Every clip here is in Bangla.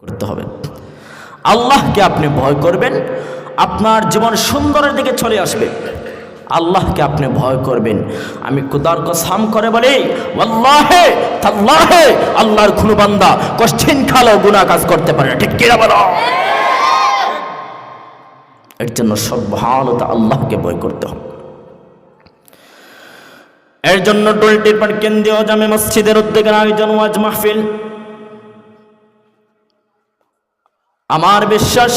করতে হবে। আল্লাহকে আপনি ভয় করবেন, আপনার জীবন সুন্দরের দিকে চলে আসবে। আল্লাহকে আপনি ভয় করবেন। আমি খোদার কসম করে বলি, ওয়াল্লাহি তাল্লাহি আল্লাহর কোনো বান্দা কষ্টিন খালো গুনাহ কাজ করতে পারে না, ঠিক কি না বলো? এর জন্য সুবহানাল্লাহ আল্লাহকে ভয় করতে হবে। এর জন্য টুলটির পার কেন্দ্রীয় জামে মসজিদের উদ্যোগের আয়োজন ওয়াজ মাহফিল। আমার বিশ্বাস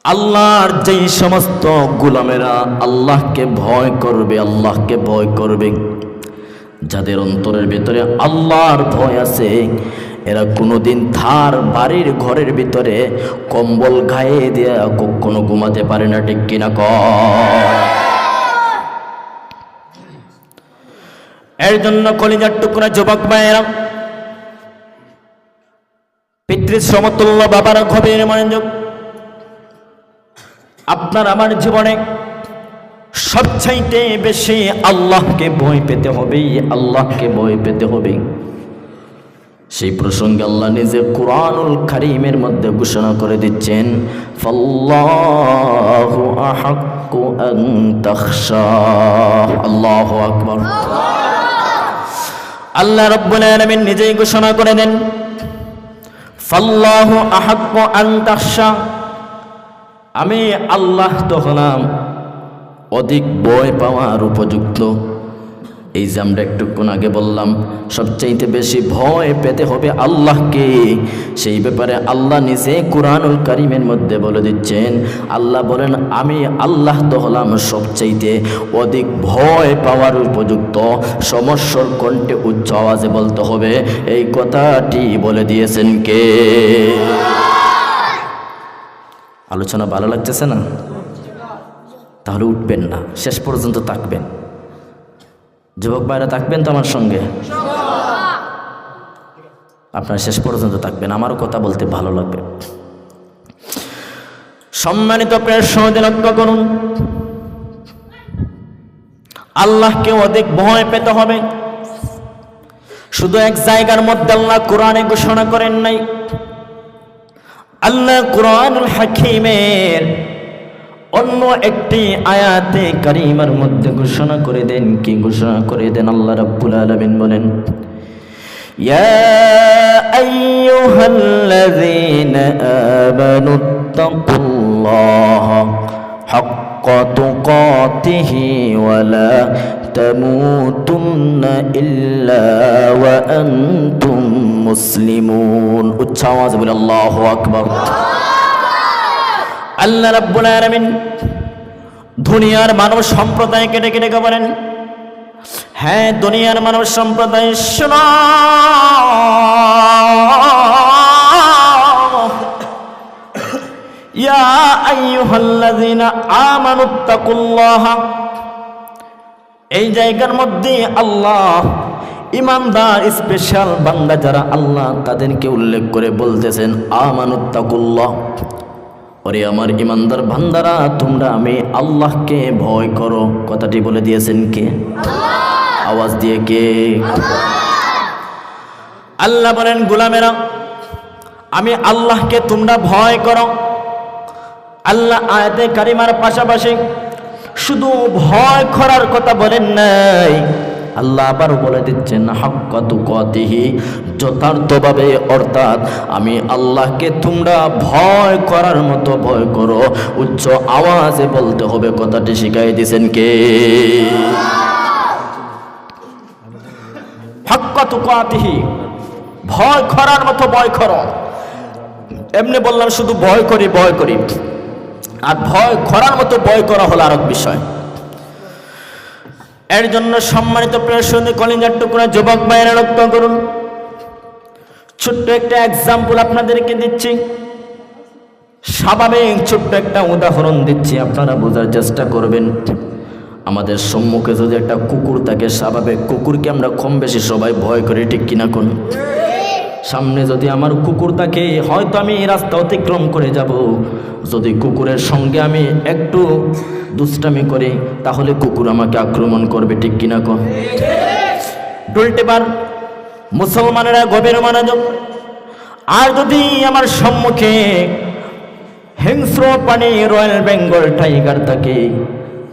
আল্লাহর যেই সমস্ত গোলামেরা আল্লাহকে ভয় করবে, আল্লাহকে ভয় করবে, যাদের অন্তরের ভিতরে আল্লাহর ভয় আছে, এরা কোনোদিন তার বাড়ির ঘরের ভিতরে কম্বল গায়ে দিয়ে কখনো ঘুমাতে পারে না, ঠিক কিনা কয়? এর জন্য কলিজার টুকরা যুবক ভাইয়েরা, পিতৃ সমতুল্য বাবার গভীর মনোযোগ, আপনার আমার জীবনে সবচাইতে বেশি আল্লাহকে ভয় পেতে হবে, আল্লাহকে ভয় পেতে হবে। সেই প্রসঙ্গে আল্লাহ নিজে কুরআনুল কারীমের মধ্যে ঘোষণা করে দিচ্ছেন, ফাল্লাহু আহাক্কু আন তাখশা। আল্লাহু আকবার। আল্লাহ রাব্বুল আলামিন নিজেই ঘোষণা করে দেন, ফাল্লাহু আহাক্কু আন তাখশা। আমি আল্লাহ তো হলাম অধিক ভয় পাওয়ার উপযুক্ত। এই যে আমরা একটুক্ষণ আগে বললাম সবচাইতে বেশি ভয় পেতে হবে আল্লাহকে, সেই ব্যাপারে আল্লাহ নিজে কুরআনুল কারীমের মধ্যে বলে দিচ্ছেন। আল্লাহ বলেন, আমি আল্লাহ তো হলাম সবচাইতে অধিক ভয় পাওয়ার উপযুক্ত। সমস্যার কণ্ঠে উচ্চ আওয়াজে বলতে হবে, এই কথাটি বলে দিয়েছেন কে? আলোচনা ভালো লাগতেছে না? তাহলে উঠবেন না, শেষ পর্যন্ত থাকবেন। যুবক ভাইরা থাকবেন তো আমার সঙ্গে? আপনারা শেষ পর্যন্ত থাকবেন, আমারও কথা বলতে ভালো লাগবে। সম্মানিত প্রিয় সহোদর, লক্ষ্য করুন, আল্লাহকে অধিক ভয় পেতে হবে। শুধু এক জায়গার মধ্যে আল্লাহ কোরআনে ঘোষণা করেন নাই, আল্লাহ কুরআনুল হাকীমের অন্য একটি আয়াতে কারিমার মধ্যে ঘোষণা করে দেন। কি ঘোষণা করে দেন? আল্লাহ রাব্বুল আলামিন বলেন, ইয়া আইয়ুহাল্লাযীনা আমানুত্তাকুল্লাহা হাক্কা তুকাতিহি ওয়া লা তামুতুন্না ইল্লা ওয়া আনতুম মুসলিমুন। উচ্চ আওয়াজে বলে আল্লাহু আকবার। আল্লাহ রাব্বুল আলামিন দুনিয়ার মানব সম্প্রদায়কে ডেকে ডেকে বলেন, হ্যাঁ দুনিয়ার মানব সম্প্রদায় শোনো, ইয়া আইয়ুহাল্লাযীনা আমানুত্তাকুল্লাহা। এই জায়গার মধ্যে আল্লাহ ইমানদার স্পেশাল বান্দা যারা আল্লাহ তাদেরকে উল্লেখ করে বলতেছেন, আমানুত্তাকুল্লাহ। ওরে আমার ইমানদার বান্দারা, তোমরা আমি আল্লাহকে ভয় করো। কথাটি বলে দিয়েছেন কে? আওয়াজ দিয়ে কে? আল্লাহ বলেন, গোলামেরা আমি আল্লাহকে তোমরা ভয় করো। আল্লাহ আয়াতে কারিমার পাশাপাশি শুধু ভয় করার কথা বলেন নাই, আল্লাহ আবার বলে দিচ্ছেন হাক্কা তুকাতিহি, যথার্থভাবে, অর্থাৎ আমি আল্লাহকে তোমরা ভয় করার মতো ভয় করো। উচ্চ আওয়াজে বলতে হবে। কথাটি শিখাই দিয়েছেন কে? হাক্কা তুকাতিহি, ভয় করার মতো ভয় করো। এমনি বললাম শুধু ভয় করি ভয় করি, আর ভয় করার মতো ভয় করা হলো আরেক বিষয়। এর জন্য সম্মানিত প্রিয় সুন্নি কলিজার টুকরা যুবক ভাইয়েরা লক্ষ্য করুন, ছোট্ট একটা এক্সাম্পল আপনাদেরকে দিচ্ছি, স্বাভাবিক ছোট্ট একটা উদাহরণ দিচ্ছি, আপনারা বোঝার চেষ্টা করবেন। আমাদের সম্মুখে যদি একটা কুকুর থাকে, স্বাভাবিক কুকুরকে আমরা কম বেশি সবাই ভয় করি, ঠিক কিনা কোন? সামনে যদি আমার কুকুর থাকে, হয়তো আমি রাস্তা অতিক্রম করে যাব, যদি কুকুরের সঙ্গে আমি একটু দুষ্টামি করি তাহলে কুকুর আমাকে আক্রমণ করবে, ঠিক কিনা কোন? উল্টেবার মুসলমানেরা গভীর মনোযোগ, আর যদি আমার সম্মুখে হিংস্র প্রাণী রয়্যাল বেঙ্গল টাইগার থাকে,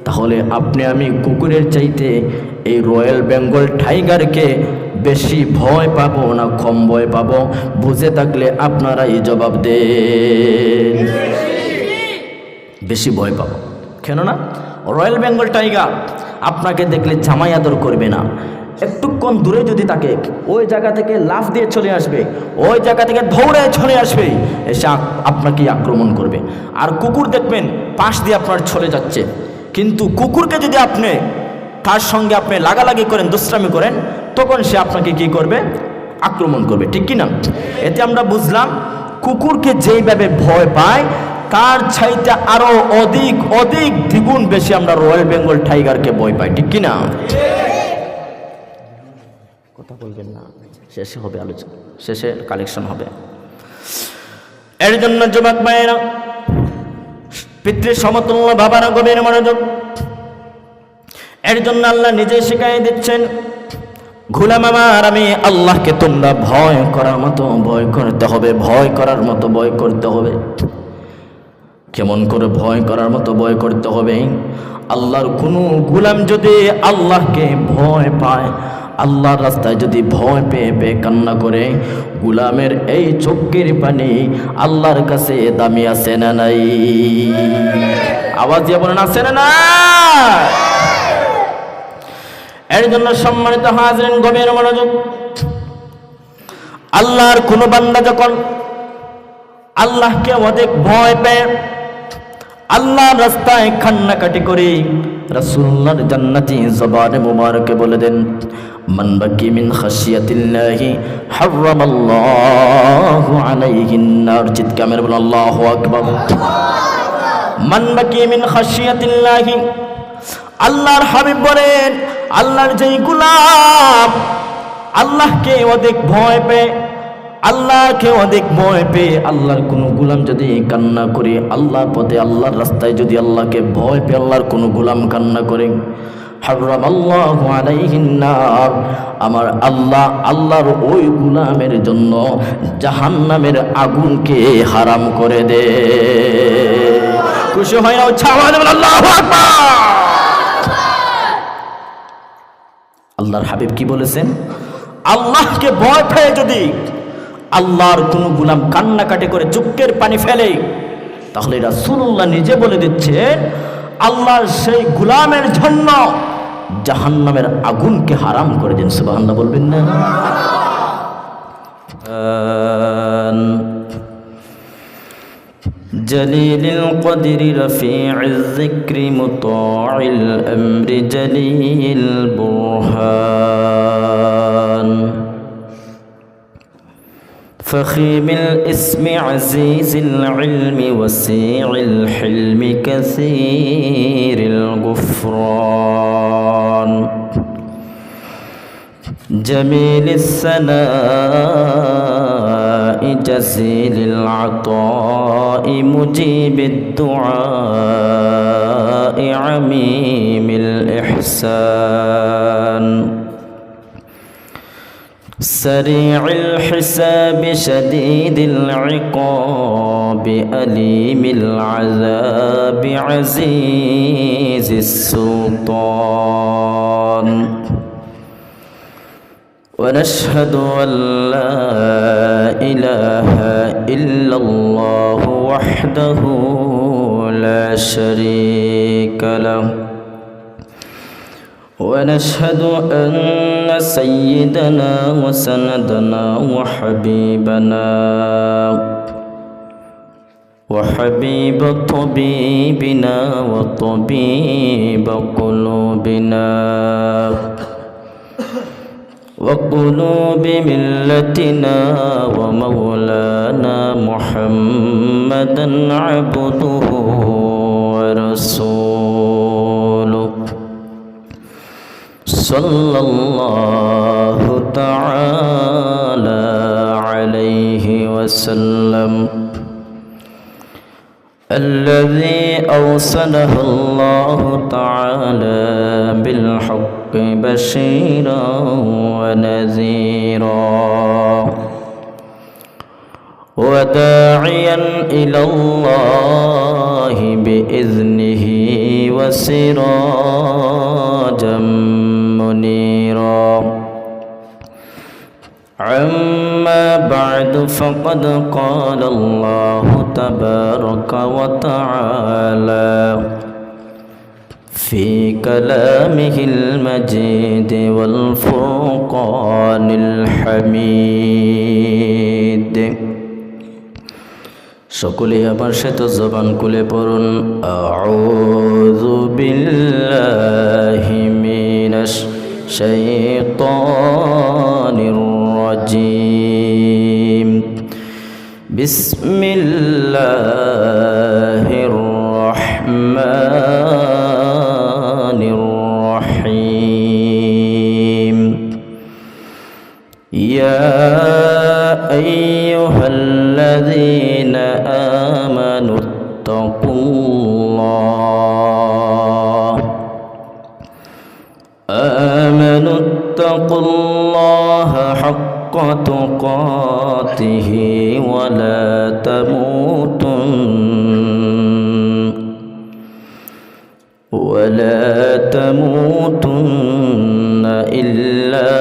তাহলে আপনি আমি কুকুরের চাইতে এই রয়্যাল বেঙ্গল টাইগারকে বেশি ভয় পাবো না কম ভয় পাবো? বুঝে থাকলে আপনারাই জবাব দেন। বেশি ভয় পাবো। কেননা রয়্যাল বেঙ্গল টাইগার আপনাকে দেখলে জামাই আদর করবে না, একটুক্ষণ দূরে যদি তাকে ওই জায়গা থেকে লাফ দিয়ে চলে আসবে, ওই জায়গা থেকে দৌড়ে চলে আসবে, এসে আপনাকে আক্রমণ করবে। আর কুকুর দেখবেন পাশ দিয়ে আপনার চলে যাচ্ছে, কিন্তু কুকুরকে যদি আপনি তার সঙ্গে আপনি লাগালাগি করেন, দুষ্টামি করেন, তখন সে আপনাকে কি করবে? আক্রমণ করবে, ঠিক কি না? এতে আমরা বুঝলাম কুকুরকে যেইভাবে ভয় পায় তার চাইতে আরো অধিক অধিক দ্বিগুণ বেশি আমরা রয়্যাল বেঙ্গল টাইগারকে ভয় পাই, ঠিক কি না? কথা বলবেন না, শেষে হবে আলোচনা, শেষে কালেকশন হবে। এর জন্য যুবক ভাইয়েরা, পিতৃ সমতুল্য বাবারা, গভীর মনোযোগ। এর জন্য আল্লাহ নিজে শিখাই দিচ্ছেন, গোলাম আমার, আমি আল্লাহকে তোমরা ভয় করার মতো ভয় করতে হবে, ভয় করার মতো ভয় করতে হবে। কেমন করে ভয় করার মতো ভয় করতে হবে? আল্লাহর কোনো গোলাম যদি আল্লাহকে ভয় পায়, আল্লাহর রাস্তায় যদি ভয় পেয়ে পেয়ে কান্না করে, গোলামের এই চোখের পানি আল্লাহর কাছে দামি আছে না নাই? আওয়াজ দিয়ে বলেন, আছে না না? এর জন্য সম্মানিত হাজরিন, গভীর মনোযোগ। আল্লাহর কোন বান্দা যখন আল্লাহকে অধিক ভয় পেয়ে আল্লাহর রাস্তায় কান্নাকাটি করে, রাসূলুল্লাহর জান্নাতি জবানে মুবারকে বলে দেন, মান বাকি মিন খাশিয়াতিল্লাহি হারামাল্লাহু আলাইহিন নার। চিৎকার বলেন আল্লাহু আকবার। মান বাকি মিন খাশিয়াতিল্লাহি, আল্লাহর হাবিব বলেন, আল্লাহর যেই গোলাম আল্লাহকে অধিক ভয় পেয়ে, আল্লাহকে অধিক ভয় পেয়ে আল্লাহর কোনো গোলাম যদি কান্না করে, আল্লাহর পথে আল্লাহর রাস্তায় যদি আল্লাহকে ভয় পেয়ে আল্লাহর কোনো গোলাম কান্না করে, হারামাল্লাহু আলাইহিন নার, আমার আল্লাহ আল্লাহর ওই গোলামের জন্য জাহান্নামের আগুনকে হারাম করে দে। খুশি হয় না? আল্লাহু আকবার। আল্লাহর হাবিব কি বলেছেন? আল্লাহকে ভয় পেয়ে যদি আল্লাহর কোন গোলাম কান্নাকাটি করে চোখের পানি ফেলে, তাহলে রাসূলুল্লাহ নিজে বলে দিচ্ছেন, আল্লাহর সেই গোলামের জন্য জাহান্নামের আগুনকে হারাম করে দিন। সুবহানাল্লাহ বলবেন না? جليل القدر رفيع الذكر مطاع الأمر جليل البرهان فخيم الاسم عزيز العلم وسيع الحلم كثير الغفران جميل الثناء جزيل العطاء مجيب الدعاء عميم الإحسان سريع الحساب شديد العقاب أليم العذاب عزيز السلطان ونشهد أن لا إله إلا الله وحده لا شريك له ونشهد أن سيدنا وسندنا وحبيب طبيبنا وطبيب قلوبنا وقلوب ملتنا ومولانا محمدا عبده ورسوله صلى الله تعالى عليه وسلم الذي أرسله الله تعالى بالحق بشيرا ونذيرا وداعيا إلى الله بإذنه وسراجا منيرا أما بعد فقد قال الله تبارك وتعالى في كلامه المجيد والفرقان الحميد সকলে আমার সাথে জবান খুলে পড়ুন আউযু বিল্লাহি মিনাশ শাইতানির রাজিম বিসমিল্লাহির রাহমানির রাহিম ইয়া আইয়ুহাল্লাযীনা আমানু ইত্তাকুল্লাহা হাক্কা তুকাতিহি ওয়া লা তামুতুন্না ইল্লা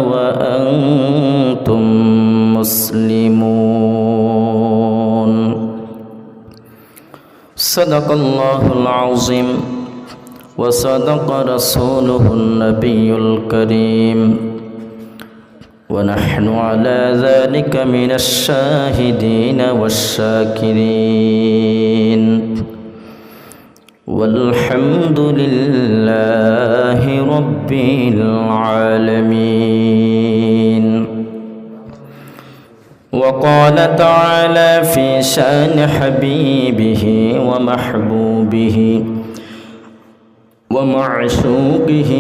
ওয়া আনতুম মুসলিমুন সাদাকাল্লাহুল আযীম ওয়া সাদাকা রাসূলুহুন নাবিয়্যুল কারীম ওয়া নাহনু আলা যালিকা মিনাশ শাহিদিনা ওয়াশ শাকিরিন والحمد لله رب العالمين وقال تعالى في شأن حبيبه ومحبوبه ومعشوقه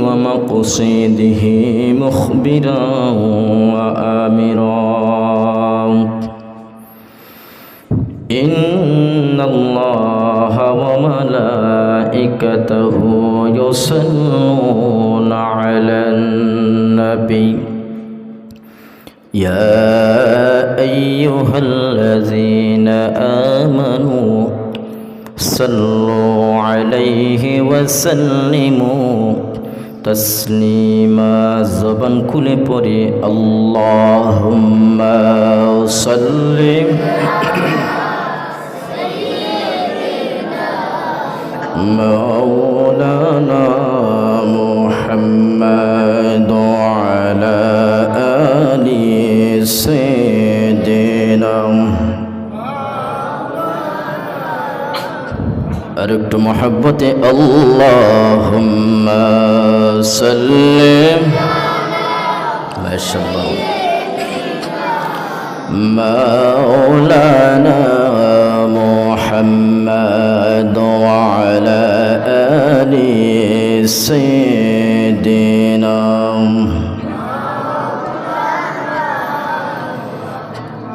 ومقصده مخبرا وآمرا إن الله وملائكته يصلون على النبي يا أيها الذين آمنوا صلوا عليه وسلموا تسليما زبان كل بري اللهم صل مولانا محمد وعلى آل سيدنا أردت محبتي اللهم سلم ما شاء الله مولانا محمد وعلى آل سيدنا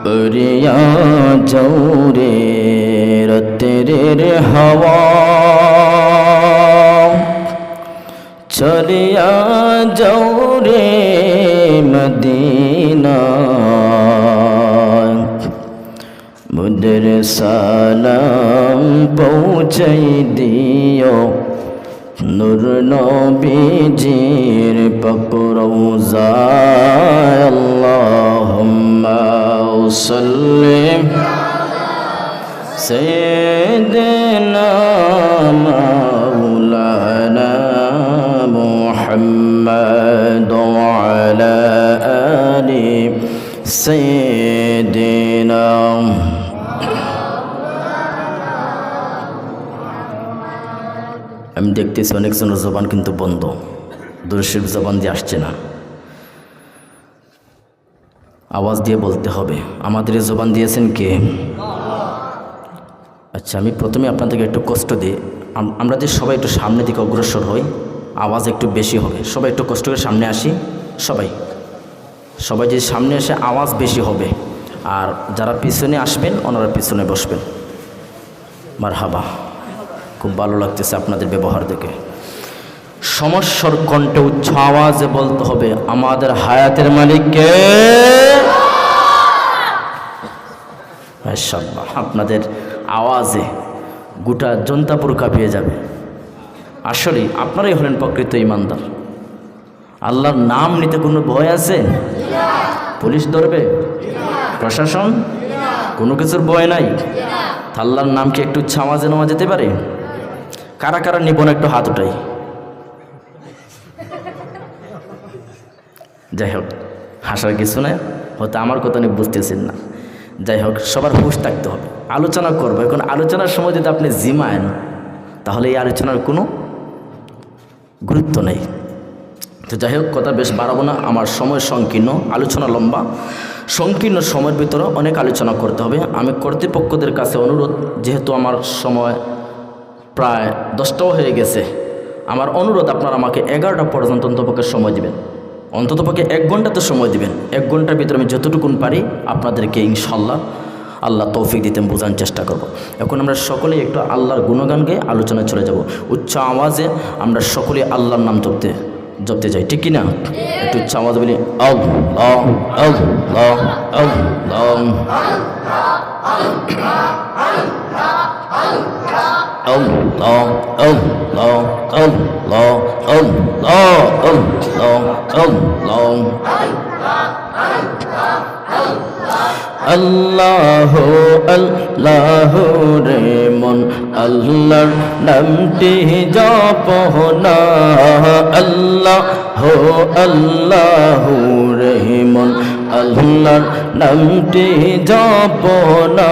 بريا جوري رتر هوا چلیا جوري مدينة মুদের সালাম পৌঁছাই দিও নূর নবীজির পাক রওজায় আল্লাহুম্মা সাল্লি সাইয়্যিদিনা মাওলানা মুহাম্মদ ওয়া আলা আলি সাইয়্যিদিনা আমি দেখতেছি অনেকজনের জবান কিন্তু বন্ধ, দুরূদ শরীফ জবান দিয়ে আসছে না। আওয়াজ দিয়ে বলতে হবে। আমাদের এই জবান দিয়েছেন কে? আচ্ছা, আমি প্রথমে আপনাদেরকে একটু কষ্ট দিই। আমরা যে সবাই একটু সামনের দিকে অগ্রসর হই, আওয়াজ একটু বেশি হবে। সবাই একটু কষ্ট করে সামনে আসি। সবাই যদি সামনে আসে আওয়াজ বেশি হবে, আর যারা পিছনে আসবেন ওনারা পিছনে বসবেন। মারহাবা, খুব ভালো লাগতেছে আপনাদের ব্যবহার দেখে। সমস্যার কণ্ঠে উচ্চ আওয়াজে বলতে হবে আমাদের হায়াতের মালিক কে? মাশাআল্লাহ, আপনাদের আওয়াজে গোটা জনতাপুর কাঁপিয়ে যাবে। আসলে আপনারাই হলেন প্রকৃত ইমানদার। আল্লাহর নাম নিতে কোনো ভয় আছে? পুলিশ ধরবে? প্রশাসন? কোনো কিছুর ভয় নাই? আল্লাহর নাম কি একটু আওয়াজে নেওয়া যেতে পারে? কারা কারা নিব না একটু হাত উঠাই। যাই হোক, হাসার কিছু নাই, হয়তো আমার কথা নিয়ে বুঝতেছেন না। যাই হোক, সবার হুঁশ থাকতে হবে। আলোচনা করবো, এখন আলোচনার সময় যদি আপনি জিমায়েন তাহলে এই আলোচনার কোনো গুরুত্ব নেই। তো যাই হোক, কথা বেশ বাড়াবো না, আমার সময় সংকীর্ণ, আলোচনা লম্বা। সংকীর্ণ সময়ের ভিতরে অনেক আলোচনা করতে হবে। আমি কর্তৃপক্ষদের কাছে অনুরোধ, যেহেতু আমার সময় প্রায় 10টাও হয়ে গেছে, আমার অনুরোধ আপনারা আমাকে 11টা পর্যন্ত অন্ততপক্ষে সময় দিবেন। অন্ততপক্ষে 1 ঘন্টাতে সময় দিবেন। 1 ঘন্টার ভিতরে আমি যতটুকুন পারি আপনাদেরকে ইনশাল্লাহ আল্লাহ তৌফিক দিতে বোঝানোর চেষ্টা করব। এখন আমরা সকলেই একটু আল্লাহর গুণগান গেয়ে আলোচনায় চলে যাব। উচ্চ আওয়াজে আমরা সকলেই আল্লাহর নাম জপতে যাই, ঠিক কিনা? একটু উচ্চ আওয়াজ বলি, আল্লাহ আল্লাহ আল্লাহ Allah, Allah, Allah, Allah, Allah, Allah, Allah রে মন আল্লাহর নামটি জপো না, আল্লাহ আল্লাহ রে মন আল্লাহর নামটি জপো না,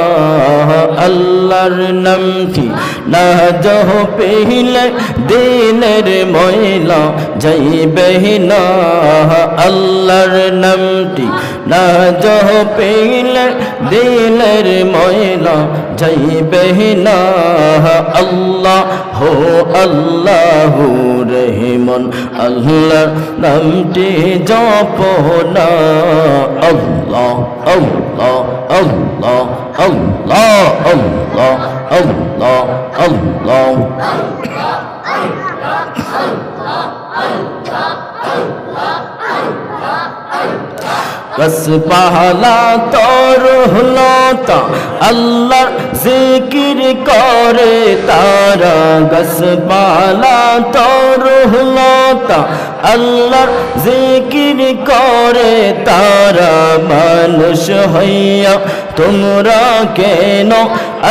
আল্লাহর নামটি না জপিলে দিনের ময়লা যাইবে না, আল্লাহর নামটি না জপিলে দিনের ময়লা যাইবে না, আল্লাহ আল্লাহ রহমান আল্লাহর নামটি জপো না, আল্লাহ আল্লাহ আল্লাহ আল্লাহ আল্লাহ আল্লাহ আল্লাহ बस पहला तौर हुलता अल्लाह जिक्र करे तारा, गस पहला तौर हुलता अल्लाह जिक्र करे तारा, मानुष हइया তোমরা কেন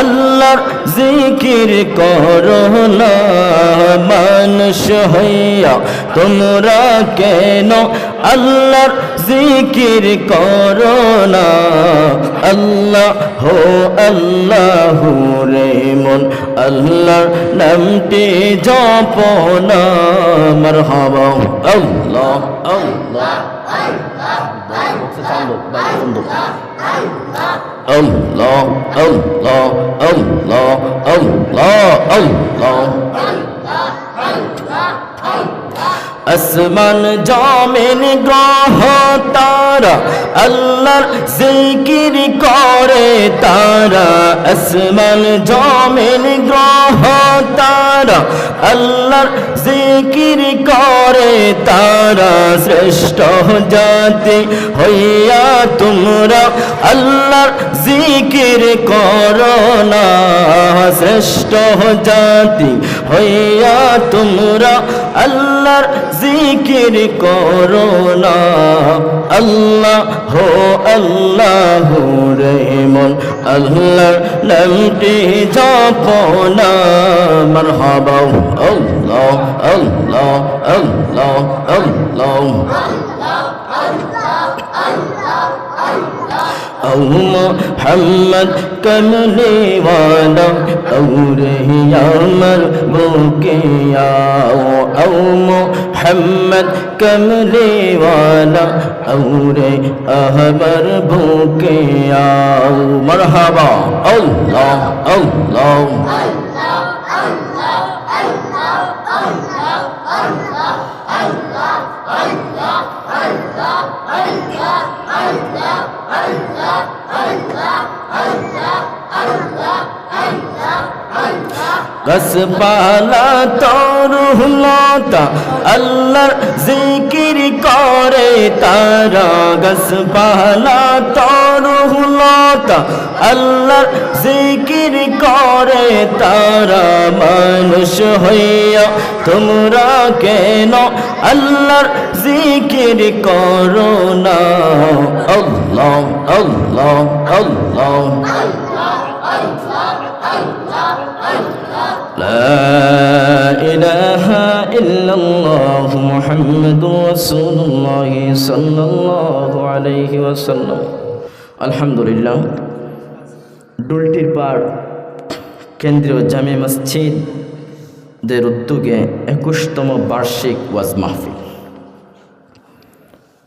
আল্লাহর জিকির করো না, মানুষ হইয়া তোমরা কেন আল্লাহর জিকির করো না, আল্লাহ আল্লাহ রে মন আল্লাহর নামটি জপো না, মারহাবা আল্লাহ আল্লাহ Allah, Allah, Allah, Allah, Allah, আসমান জমিন গ্রহ তারা আল্লাহর জিকির করে তারা, আসমান জমিন গ্রহ তারা আল্লাহর জিকির করে তারা, শ্রেষ্ঠ জাতি হইয়া তোমরা আল্লাহর জিকির করো না, শ্রেষ্ঠ জাতি হইয়া তোমরা আল্লাহর জিকির করো না, আল্লাহ আল্লাহ রহমান আল্লাহর নামটি জপো না, মারহাবা আল্লাহ আল্লাহ আল্লাহ আল্লাহ औ मोहम्मद कमले वाला और यामर बुके आओ, औ मोहम्मद कमले वाला और अहबर बुके आओ, मरहबा अल्लाह अल्लाह बस पाला तो रुहलाता अल्लाह जिक्र করে তারা গাছপালা তরুলতা, আল্লাহর জিকির করে তারা মানুষ হইয়া তোমরা কেন আল্লাহর জিকির করো না। আল্লাহ আল্লাহ আল্লাহ লা ইলাহা ইল্লাল্লাহু মুহাম্মাদুর রাসূলুল্লাহ সাল্লাল্লাহু আলাইহি ওয়াসাল্লাম। আলহামদুলিল্লাহ, ডুলটির পাড় কেন্দ্রীয় জামে মসজিদের উদ্যোগে 21তম বার্ষিক ওয়াজ মাহফিল।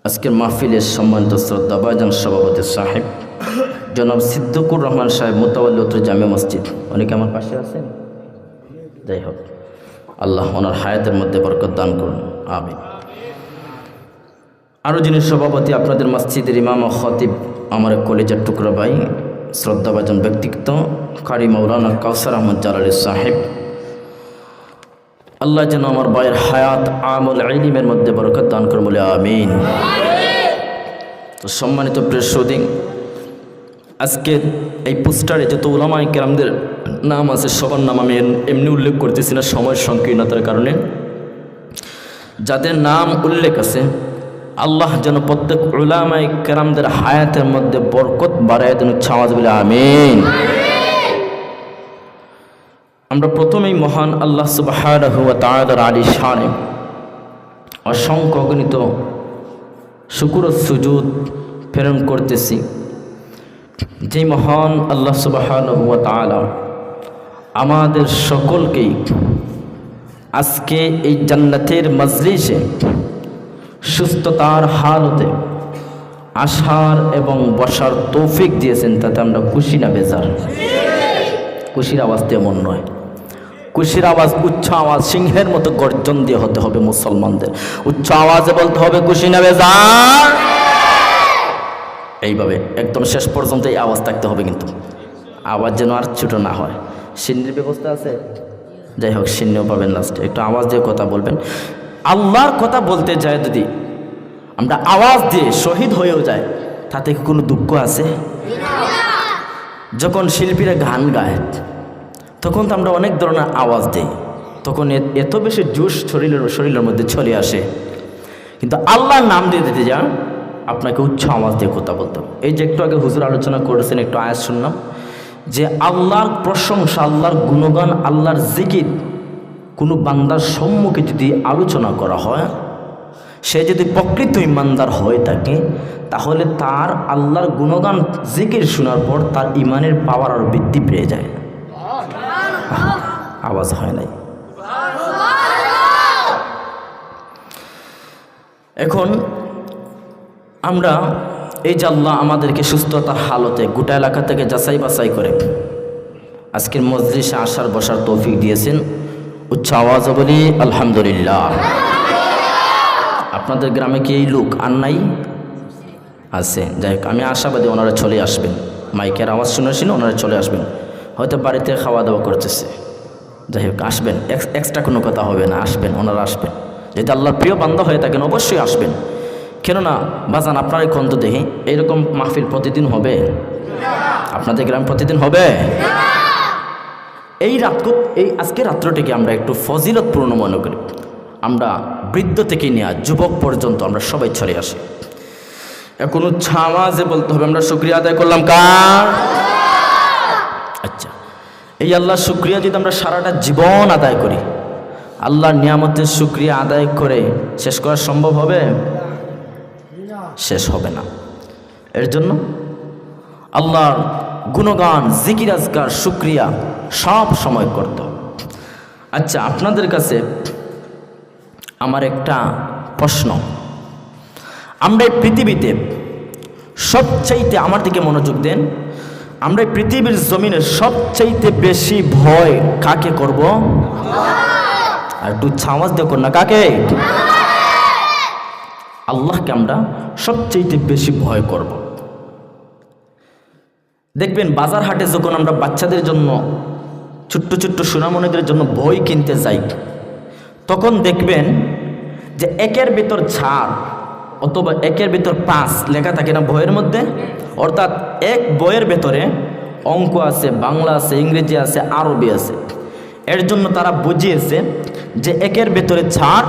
আজকের মাহফিলের সম্মানিত শ্রদ্ধাভাজন সভাপতি সাহেব জনাব সিদ্দিকুর রহমান সাহেব, মোতাওয়াল্লি জামে মসজিদ, অনেকে আমার পাশে আছেন। যাই হোক, আল্লাহ ওনার হায়াতের মধ্যে বরকত দান করুন, আমিন। আরও যিনি সভাপতি, আপনাদের মসজিদের ইমাম ও খতিব, আমার কলেজের টুকরা ভাই, শ্রদ্ধাভাজন ব্যক্তিত্ব কারি মৌলানা কাউসার আহমদ জালালী সাহেব, আল্লাহ যেন আমার ভাইয়ের হায়াত আমল ইলমের মধ্যে বরকত দান করুন বলে আমিন। তো সম্মানিত প্রিয় শ্রোতা, আজকে এই পোস্টারে যত উলামায়ে কেরামদের নাম আছে সবার নাম আমি এমনি উল্লেখ করতেছি না, সময়ের সংকীর্ণতার কারণে। যাদের নাম উল্লেখ আছে, আল্লাহ যেন প্রত্যেক উলামায়ে কেরামদের হায়াতের মধ্যে বরকত বাড়ায় দেন, আওয়াজ বলে আমিন। আমরা প্রথমেই মহান আল্লাহ সুবহানাহু ওয়া তাআলার আলী শানে অসংখ্য অগণিত শুকর ও সুজুদ প্রেরণ করতেছি, যে মহান আল্লাহ সুবহানাহু ওয়া তাআলা আমাদের সকলকেই আজকে এই জান্নাতের মজলিসে সুস্থতার হালতে আসার এবং বসার তৌফিক দিয়েছেন, তাতে আমরা খুশি না বেজার? খুশির আওয়াজ তেমন নয়, খুশির আওয়াজ উচ্চ আওয়াজ সিংহের মতো গর্জন দিয়ে হতে হবে মুসলমানদের। উচ্চ আওয়াজে বলতে হবে খুশি না বেজার, এইভাবে একদম শেষ পর্যন্ত এই আওয়াজ থাকতে হবে, কিন্তু আওয়াজ যেন আর ছোটো না হয়। সিন্নির ব্যবস্থা আছে? যাই হোক, সিন্নিও পাবেন লাস্টে, একটু আওয়াজ দিয়ে কথা বলবেন। আল্লাহর কথা বলতে যায় যদি আমরা আওয়াজ দিয়ে শহীদ হয়েও যায়, তাতে কি কোনো দুঃখ আছে? যখন শিল্পীরা গান গায় তখন তো আমরা অনেক ধরনের আওয়াজ দিই, তখন এত বেশি জোশ শরীরের মধ্যে চলে আসে, কিন্তু আল্লাহর নাম দিয়ে দিতে যান আপনাকে উচ্চ আওয়াজ দিয়ে কথা বলতে হবে। এই যে একটু আগে হুজুর আলোচনা করেছেন, একটু আয়াত শুনলাম যে আল্লাহর প্রশংসা, আল্লাহর গুণগান, আল্লাহর জিকির কোনো বান্দার সম্মুখে যদি আলোচনা করা হয়, সে যদি প্রকৃত ইমানদার হয়ে থাকে, তাহলে তার আল্লাহর গুণগান জিকির শোনার পর তার ইমানের পাওয়ার আর বৃদ্ধি পেয়ে যায়। আওয়াজ হয় নাই। এখন আমরা এই যে আল্লাহ আমাদেরকে সুস্থতার হালতে গোটা এলাকা থেকে যাচাই বাছাই করে আজকের মজলিসে আসার বসার তৌফিক দিয়েছেন, উচ্চ আওয়াজ বলি আলহামদুলিল্লাহ। আপনাদের গ্রামে কি এই লোক আর নাই? আছে। যাই হোক, আমি আশাবাদী ওনারা চলে আসবেন, মাইকের আওয়াজ শুনেছিল, ওনারা চলে আসবেন, হয়তো বাড়িতে খাওয়া দাওয়া করতেছে। যাই হোক, আসবেন, এক্সট্রা কোনো কথা হবে না, আসবেন, ওনারা আসবেন। যদি আল্লাহর প্রিয় বান্দা হয়ে থাকেন অবশ্যই আসবেন। কেননা বাজান, আপনারাই কন্ত দেখি এইরকম মাহফিল প্রতিদিন হবে? আপনাদের গ্রাম প্রতিদিন হবে? এই আজকে রাত্রটিকে আমরা একটু ফজিলতপূর্ণ মনে করি। আমরা বৃদ্ধ থেকে নিয়ে যুবক পর্যন্ত আমরা সবাই ছড়ে আসি। এখন উচ্চ আওয়াজে বলতে হবে আমরা শুকরিয়া আদায় করলাম কার? আচ্ছা, এই আল্লাহর শুকরিয়া যদি আমরা সারাটা জীবন আদায় করি, আল্লাহর নিয়ামতের শুকরিয়া আদায় করে শেষ করা সম্ভব হবে? শেষ হবে না। এর জন্য আল্লাহর গুণগান, জিকির, আজকার, শুকরিয়া সব সময় করতে হবে। আচ্ছা, আপনাদের কাছে আমার একটা প্রশ্ন, আমরা এই পৃথিবীতে সবচাইতে, আমার দিকে মনোযোগ দেন, আমরা এই পৃথিবীর জমিনে সবচাইতে বেশি ভয় কাকে করব? আর একটু আওয়াজ দেখুন না, কাকে? আল্লাহকে আমরা সবচাইতে বেশি ভয় করব। দেখবেন বাজার হাটে যখন আমরা বাচ্চাদের জন্য, ছোট্ট ছোট্ট সোনামণিদের জন্য বই কিনতে যাই, তখন দেখবেন যে একের ভিতর ঝাড় অথবা একের ভিতর 5 লেখা থাকে না বইয়ের মধ্যে, অর্থাৎ এক বইয়ের ভেতরে অঙ্ক আছে, বাংলা আছে, ইংরেজি আছে, আরবি আছে। এর জন্য তারা বুঝিয়েছে যে একের ভেতরে 4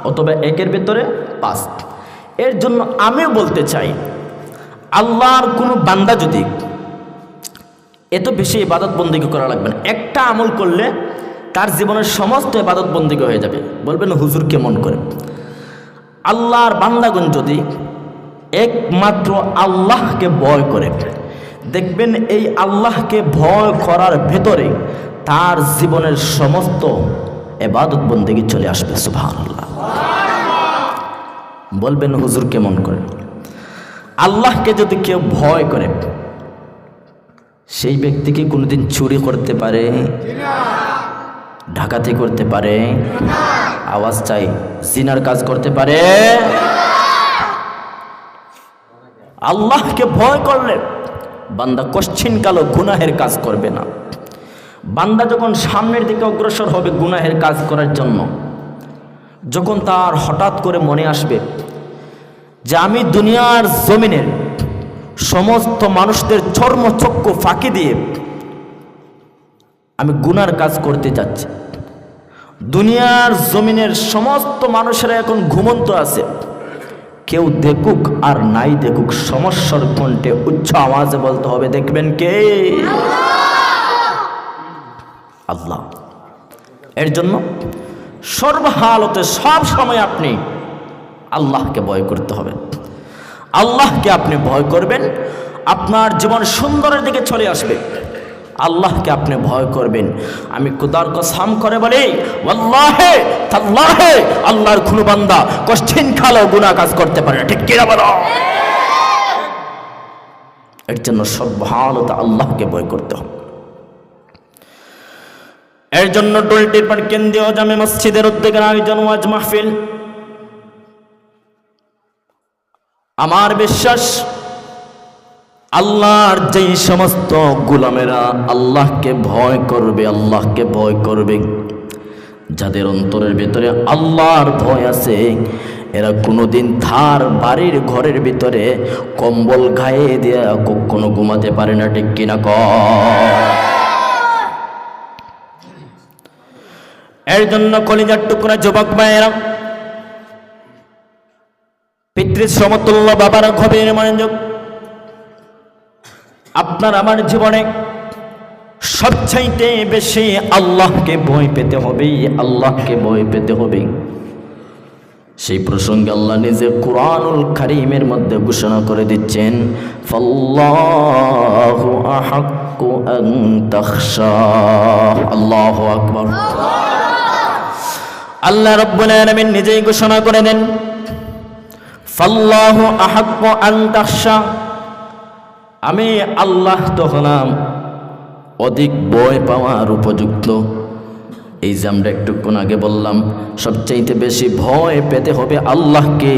অথবা একের ভেতরে 5। এর জন্য আমিও বলতে চাই, আল্লাহর কোনো বান্দা যদি এত বেশি ইবাদত বন্দেগী করা লাগবে না, একটা আমল করলে তার জীবনের সমস্ত ইবাদত বন্দেগী হয়ে যাবে। বলবেন হুজুর কেমন করে? আল্লাহর বান্দাগণ যদি একমাত্র আল্লাহকে ভয় করে, দেখবেন এই আল্লাহকে ভয় করার ভেতরে তার জীবনের সমস্ত ইবাদত বন্দেগী চলে আসবে। সুবহানাল্লাহ। বলবেন হুজুর কেমন করে? আল্লাহকে যদি কেউ ভয় করে, সেই ব্যক্তি কি কোনোদিন চুরি করতে পারে? ডাকাতি করতে পারে? আওয়াজ চাই, জিনার কাজ করতে পারে? আল্লাহকে ভয় করলে বান্দা কশ্চিন কালো গুনাহের কাজ করবে না। বান্দা যখন সামনের দিকে অগ্রসর হবে গুনাহের কাজ করার জন্য, যখন তার হঠাৎ করে মনে আসবে যে আমি দুনিয়ার জমিনের সমস্ত মানুষদের চর্মচক্ষু ফাঁকি দিয়ে আমি গুনার কাজ করতে যাচ্ছি, দুনিয়ার জমিনের সমস্ত মানুষেরা এখন ঘুমন্ত আছে, কেউ দেখুক আর নাই দেখুক, সমস্যার কণ্ঠে উচ্চ আওয়াজে বলতে হবে, দেখবেন কে? আল্লাহ। এর জন্য সর্বহালতে সব সময় আপনি আল্লাহকে ভয় করতে হবে। আল্লাহকে আপনি ভয় করবেন, আপনার জীবন সুন্দরের দিকে চলে আসবে। আল্লাহকে আপনি ভয় করবেন। আমি খোদার কসম করে বলি, ওয়াল্লাহি তাল্লাহি আল্লাহর কোনো বান্দা কষ্টিন খালো গুনাহ কাজ করতে পারে না। ঠিক কি না বলো? এর জন্য সর্বহালতে আল্লাহকে ভয় করতে হবে। এর জন্য টুলটির পার কেন্দ্রীয় জামে মসজিদের উদ্যোগের আয়োজন ওয়াজ মাহফিল। আমার বিশ্বাস আল্লাহর যেই সমস্ত গোলামেরা আল্লাহকে ভয় করবে, আল্লাহকে ভয় করবে, যাদের অন্তরের ভিতরে আল্লাহর ভয় আছে, এরা কোনোদিন তার বাড়ির ঘরের ভিতরে কম্বল গায়ে দিয়ে কখনো ঘুমাতে পারে না। ঠিক কিনা কয়? এর জন্য কলিজার টুকরা যুবক ভাইয়েরা, পিতৃ সমতুল্য বাবার গভীর মনোযোগ, আপনার আমার জীবনে সবচাইতে বেশি আল্লাহকে ভয় পেতে হবে, আল্লাহকে ভয় পেতে হবে। সেই প্রসঙ্গে আল্লাহ নিজে কুরআনুল কারীমের মধ্যে ঘোষণা করে দিচ্ছেন, ফাল্লাহু আহাক্কু আন তাখশা। আল্লাহু আকবার। আল্লাহ রাব্বুল আলামিন নিজেই ঘোষণা করে দেন, ফাল্লাহু আহাক্কু আন তাখশা, আমি আল্লাহ তো হলাম অধিক ভয় পাওয়ার উপযুক্ত। এই যে আমরা একটুক্ষণ আগে বললাম সবচাইতে বেশি ভয় পেতে হবে আল্লাহকে,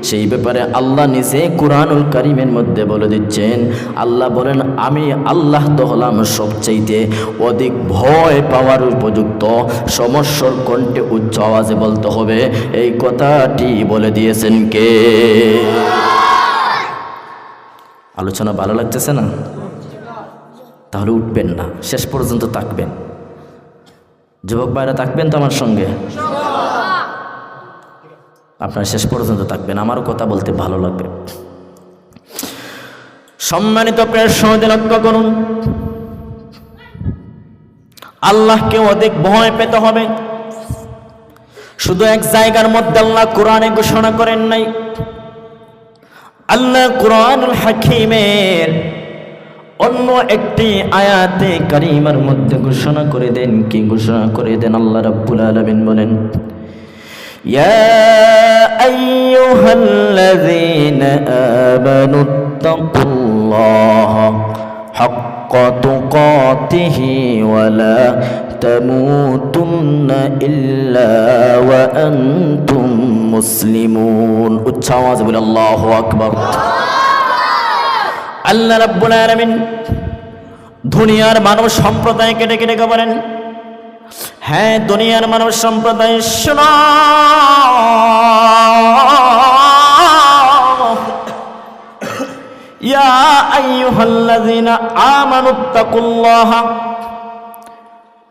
সেই ব্যাপারে আল্লাহ নিজে কুরআনুল কারীমের মধ্যে বলে দিচ্ছেন। আল্লাহ বলেন, আমি আল্লাহ তো হলাম সবচাইতে অধিক ভয় পাওয়ার উপযুক্ত। সমস্যার কণ্ঠে উচ্চ আওয়াজে বলতে হবে, এই কথাটি বলে দিয়েছেন কে? আলোচনা ভালো লাগতেছে না? তাহলে উঠবেন না, শেষ পর্যন্ত থাকবেন। যুবক ভাইরা থাকবেন তো আমার সঙ্গে? আপনারা শেষ পর্যন্ত থাকবেন, আমারও কথা বলতে ভালো লাগবে। সম্মানিত প্রিয় সহোদর, লক্ষ্য করুন, আল্লাহকে অধিক ভয় পেতে হবে। শুধু এক জায়গার মধ্যে আল্লাহ কোরআনে ঘোষণা করেন নাই, আল্লাহ কুরআনুল হাকীমের অন্য একটি আয়াতে কারিমার মধ্যে ঘোষণা করে দেন। কি ঘোষণা করে দেন? আল্লাহ রাব্বুল আলামিন বলেন, ইয়া আইয়ুহাল্লাযীনা আমানুত্তাকুল্লাহা হাক্কা তুকাতিহি ওয়া লা তামুতুন্না ইল্লা ওয়া আনতুম মুসলিমুন। উচ্চ আওয়াজে বলে আল্লাহু আকবার। আল্লাহ রাব্বুল আলামিন দুনিয়ার মানব সম্প্রদায়কে ডেকে ডেকে বলেন, হ্যাঁ দুনিয়ার মানব সম্প্রদায় শোনো, ইয়া আইয়ুহাল্লাযীনা আমানুত্তাকুল্লাহ।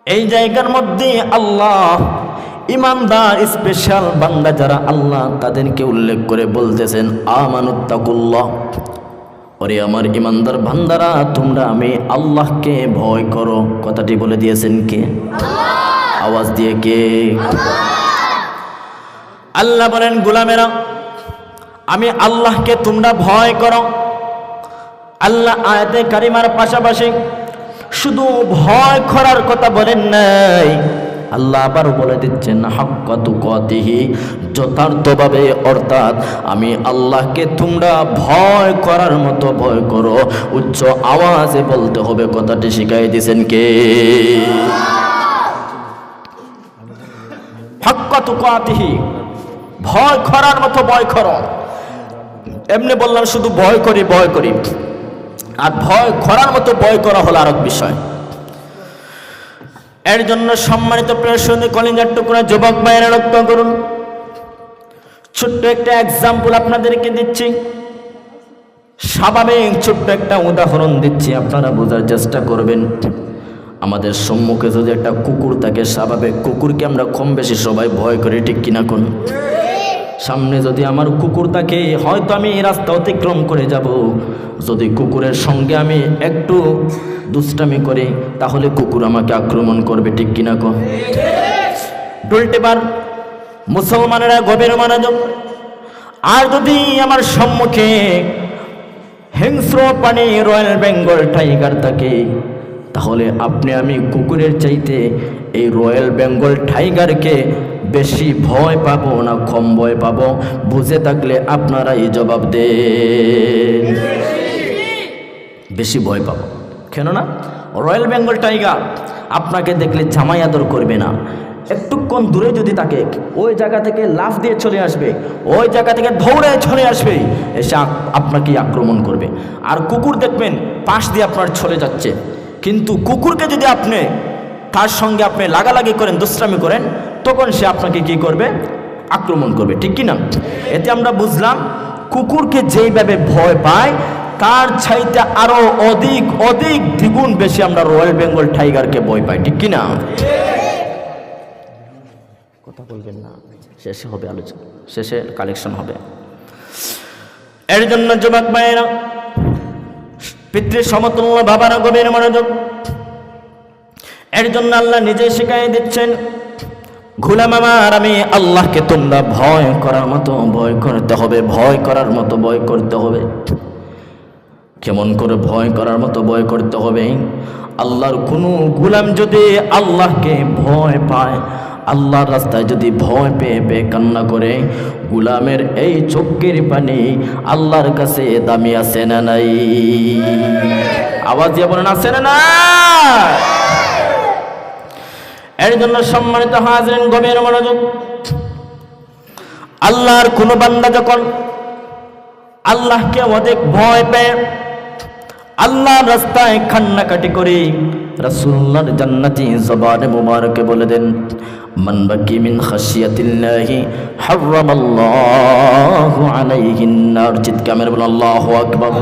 এই জায়গার মধ্যে আল্লাহ ইমানদার স্পেশাল বান্দা যারা আল্লাহ তাদেরকে উল্লেখ করে বলতেছেন আমানুত্তাকুল্লাহ। ওরে আমার ইমানদার বান্দারা, তোমরা আমি আল্লাহকে ভয় করো। কথাটি বলে দিয়েছেন কে? আওয়াজ দিয়ে কে? আল্লাহ বলেন, গোলামেরা আমি আল্লাহকে তোমরা ভয় করো। আল্লাহ আয়াতে কারিমার পাশাপাশি শুধু ভয় করার কথা বলেন নাই, আল্লাহ আবার বলে দিচ্ছেন হাক্কা তুকাতিহি, যথার্থভাবে, অর্থাৎ আমি আল্লাহকে তোমরা ভয় করার মতো ভয় করো। উচ্চ আওয়াজে বলতে হবে। কথাটি শিখাই দিয়েছেন কে? হাক্কা তুকাতিহি, ভয় করার মতো ভয় করো। এমনি বললাম শুধু ভয় করি ভয় করি, আর ভয় করার মতো ভয় করা হলো আরেক বিষয়। এর জন্য সম্মানিত প্রিয় সুন্নি কলিজার টুকরা যুবক ভাইয়েরা লক্ষ্য করুন, ছোট্ট একটা এক্সাম্পল আপনাদেরকে দিচ্ছি, স্বাভাবিক ছোট্ট একটা উদাহরণ দিচ্ছি, আপনারা বোঝার চেষ্টা করবেন। আমাদের সম্মুখে যদি একটা কুকুর থাকে, স্বাভাবিক কুকুরকে আমরা কম বেশি সবাই ভয় করি, ঠিক কিনা কোন? সামনে যদি আমার কুকুর থাকে, হয়তো আমি এই রাস্তা অতিক্রম করে যাব, যদি কুকুরের সঙ্গে আমি একটু দুষ্টামি করি তাহলে কুকুর আমাকে আক্রমণ করবে, ঠিক কিনা কো? উল্টেবার মুসলমানেরা গভীর মনোযোগ, আর যদি আমার সম্মুখে হিংস্র প্রাণী রয়্যাল বেঙ্গল টাইগার থাকে, তাহলে আপনি আমি কুকুরের চাইতে এই রয়্যাল বেঙ্গল টাইগারকে বেশি ভয় পাবো না কম ভয় পাবো? বুঝে থাকলে আপনারাই জবাব দেন। বেশি ভয় পাবো। কেননা রয়্যাল বেঙ্গল টাইগার আপনাকে দেখলে জামাই আদর করবে না, একটুক্ষণ দূরে যদি তাকে ওই জায়গা থেকে লাফ দিয়ে চলে আসবে, ওই জায়গা থেকে দৌড়ে চলে আসবে, এসে আপনাকে আক্রমণ করবে। আর কুকুর দেখবেন পাশ দিয়ে আপনার চলে যাচ্ছে, কিন্তু কুকুরকে যদি আপনি তার সঙ্গে আপনি লাগালাগি করেন, দুষ্টামি করেন, তখন সে আপনাকে কি করবে? আক্রমণ করবে, ঠিক কিনা? এতে আমরা বুঝলাম কুকুরকে যেইভাবে ভয় পায় তার চাইতে আরো অধিক অধিক দ্বিগুণ বেশি আমরা রয়্যাল বেঙ্গল টাইগারকে ভয় পাই, ঠিক কিনা? কথা বলবেন না, শেষে হবে আলোচনা, শেষে কালেকশন হবে। এর জন্য যুবক ভাইয়েরা, পিতৃ সমতুল্য বাবারা গভীর মনোযোগ। এর জন্য আল্লাহ নিজে শিখাই দিচ্ছেন, গোলাম আমার আমি আল্লাহকে তোমরা ভয় করার মতো ভয় করতে হবে, ভয় করার মতো ভয় করতে হবে। কেমন করে ভয় করার মতো ভয় করতে হবে? আল্লাহর কোনো গোলাম যদি আল্লাহকে ভয় পায়, আল্লাহর রাস্তায় যদি ভয় পেয়ে পেয়ে কান্না করে, গোলামের এই চোখের পানি আল্লাহর কাছে দামি আছে না নাই? আওয়াজ দিয়ে বলেন, আছে না না? এর জন্য সম্মানিত হাজরিন গভীর মনোযোগ, আল্লাহর কোন বান্দা যখন আল্লাহকে অধিক ভয় পেয়ে আল্লাহর রাস্তায় কান্নাকাটি করে, রাসূলুল্লাহর জান্নাতি জবানে মুবারকে বলে দেন, মান বাকি মিন খাশিয়াতিল্লাহি হারামাল্লাহু আলাইহিন নার। চিৎকার বলেন আল্লাহু আকবার।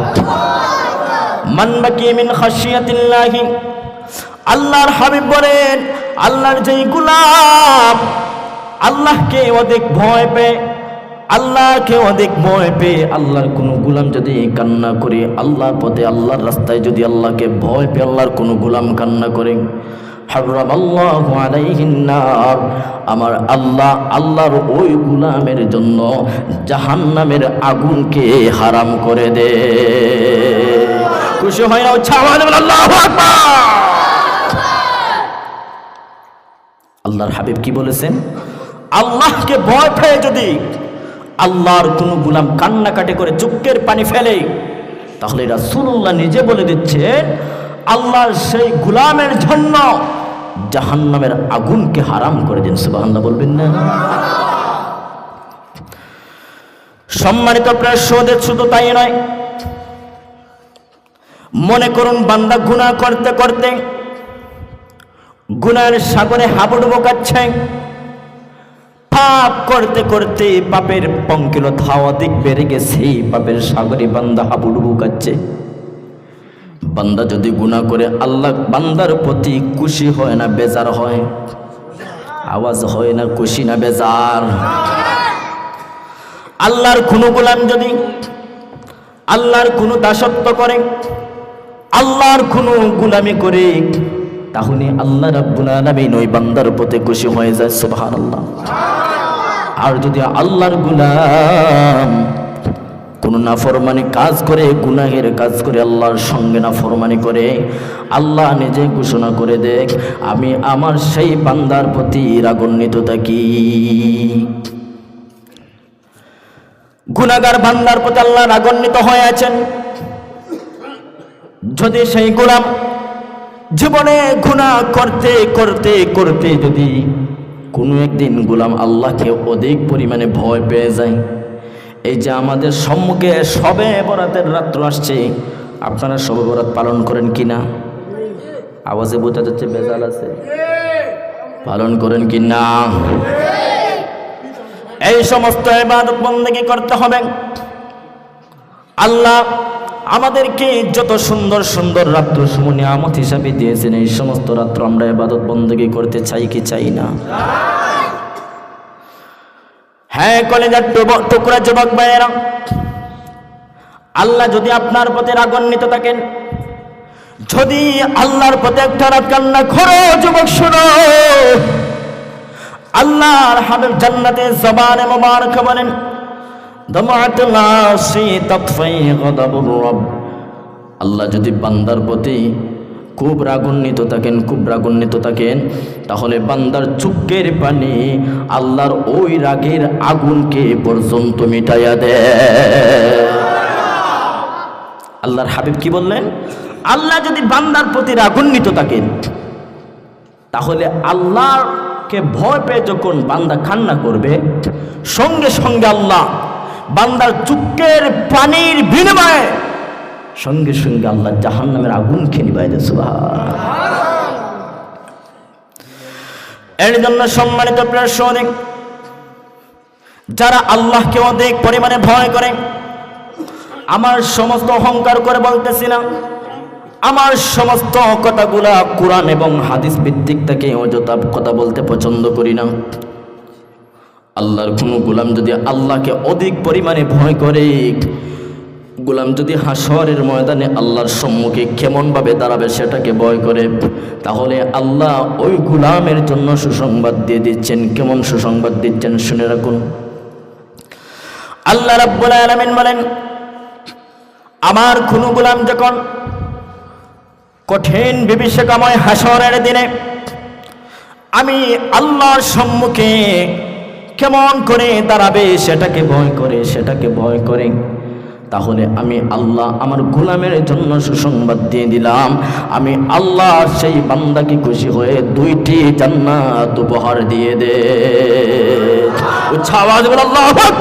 মান বাকি মিন খাশিয়াতিল্লাহি, আল্লাহর হাবিব বলেন, আল্লাহর যেই গোলাম আল্লাহকে অধিক ভয় পেয়ে, আল্লাহকে অধিক ভয় পেয়ে আল্লাহর কোনো গোলাম যদি কান্না করে, আল্লাহর পথে আল্লাহর রাস্তায় যদি আল্লাহকে ভয় পেয়ে আল্লাহর কোনো গোলাম কান্না করে, হারামাল্লাহু আলাইহিন নার, আমার আল্লাহ আল্লাহর ওই গোলামের জন্য জাহান্নামের আগুনকে হারাম করে দে। খুশি হয় না? আল্লাহু আকবার। আল্লাহর হাবিব কি বলেছেন? আল্লাহকে ভয় পেয়ে যদি আল্লাহর কোন গোলাম কান্নাকাটি করে চোখের পানি ফেলে, তাহলে রাসূলুল্লাহ নিজে বলে দিচ্ছেন আল্লাহর সেই গোলামের জন্য জাহান্নামের আগুনকে হারাম করে দিন। সুবহানাল্লাহ বলবেন না? সম্মানিত প্রিয় সহোদর, শুধু তাই নয়, মনে করুন বান্দা গুনাহ করতে করতে গুনাহের সাগরে হাবুডুবু খাচ্ছে, পাপ করতে করতে পাপের পঙ্কিলতা অধিক বেড়ে গেছে, পাপের সাগরে বান্দা হাবুডুবু কাচ্ছে। বান্দা যদি গুনাহ করে আল্লাহ বান্দার প্রতি খুশি হয় না বেজার হয়? আওয়াজ হয় না খুশি না বেজার? আল্লাহর কোনো গোলাম যদি আল্লাহর কোনো দাসত্ব করে, আল্লাহর কোনো গোলামি করে, তাহলে আল্লাহ রাব্বুল আলামিন ওই বান্দার প্রতি খুশি হয়ে যায়। সুবহানাল্লাহ। আর যদি আল্লাহর গোলাম কোনো নাফরমানি কাজ করে, গুনাহের কাজ করে, আল্লাহর সঙ্গে নাফরমানি করে, আল্লাহ নিজে ঘোষণা করে দেখ, আমি আমার সেই বান্দার প্রতি রাগান্বিত থাকি। গুনাহগার বান্দার প্রতি আল্লাহ রাগান্বিত হয়ে আছেন। যদি সেই গোলাম জীবনে গুনাহ করতে করতে করতে যদি কোনো একদিন গোলাম আল্লাহকে অধিক পরিমাণে ভয় পেয়ে যায়, এই যে আমাদের সম্মুখে শবে বরাতের রাত্র আসছে, আপনারা শবে বরাত পালন করেন কিনা? আওয়াজে বোঝা যাচ্ছে বেজাল আছে। পালন করেন কিনা? এই সমস্ত ইবাদত বন্দেগী করতে হবে। আল্লাহ আমাদেরকে যত সুন্দর সুন্দর রাত্র সমূহ নিয়ামত হিসাবে দিয়েছেন, এই সমস্ত রাত্র আমরা ইবাদত বন্দেগী করতে চাই কি চাই না? হ্যাঁ, কলেজার টুকরা যুবক ভাইয়েরা, আল্লাহ যদি আপনার প্রতি রাগান্বিত থাকেন, যদি আল্লাহর প্রতি একটা রাত কান্না করো, যুবক শোনো, আল্লাহর হাবিব জান্নাতে জবানে মুবারক বলেন, দামাতুল আসি তাতফি গাদাবুর রব। আল্লাহ যদি বান্দার প্রতি খুব রাগান্বিত থাকেন, তাহলে বান্দার চোখের পানি আল্লাহর ওই রাগের আগুনকে পর্যন্ত মিটাইয়া দেয়। আল্লাহর হাবিব কি বললেন? আল্লাহ যদি বান্দার প্রতি রাগান্বিত থাকেন, তাহলে আল্লাহকে ভয় পেয়ে যখন বান্দা কান্না করবে, সঙ্গে সঙ্গে আল্লাহ বান্দার চোখের পানির বিনিময়ে সঙ্গে সঙ্গে আল্লাহ জাহান্নামের আগুনকে নিভাই দেয়। সুবহানাল্লাহ। এর জন্য সম্মানিত প্রিয় সহোদর, যারা আল্লাহকে অধিক পরিমাণে ভয় করে, আমার সমস্ত অহংকার করে বলতেছি না, আমার সমস্ত কথাগুলা কোরআন এবং হাদিস ভিত্তিক থেকে অযথা কথা বলতে পছন্দ করি না। আল্লাহর কোনো গোলাম যদি আল্লাহকে অধিক পরিমাণে ভয় করে, গোলাম যদি হাসরের ময়দানে আল্লাহর সম্মুখে কেমনভাবে দাঁড়াবে সেটাকে ভয় করে, তাহলে আল্লাহ ওই গোলামের জন্য সুসংবাদ দিয়ে দিচ্ছেন। কেমন সুসংবাদ দিচ্ছেন শুনে রাখুন। আল্লাহ রাব্বুল আলামিন বলেন, আমার কোনো গোলাম যখন কঠিন বিভীষিকাময় হাসরের দিনে আমি আল্লাহর সম্মুখে কেমন করে দাঁড়াবে সেটাকে ভয় করে, তাহলে আমি আল্লাহ আমার গোলামের জন্য সুসংবাদ দিয়ে দিলাম। আমি আল্লাহ সেই বান্দাকে খুশি হয়ে 2টি জান্নাত উপহার দিয়ে দে। আওয়াজ বল আল্লাহু আকবার।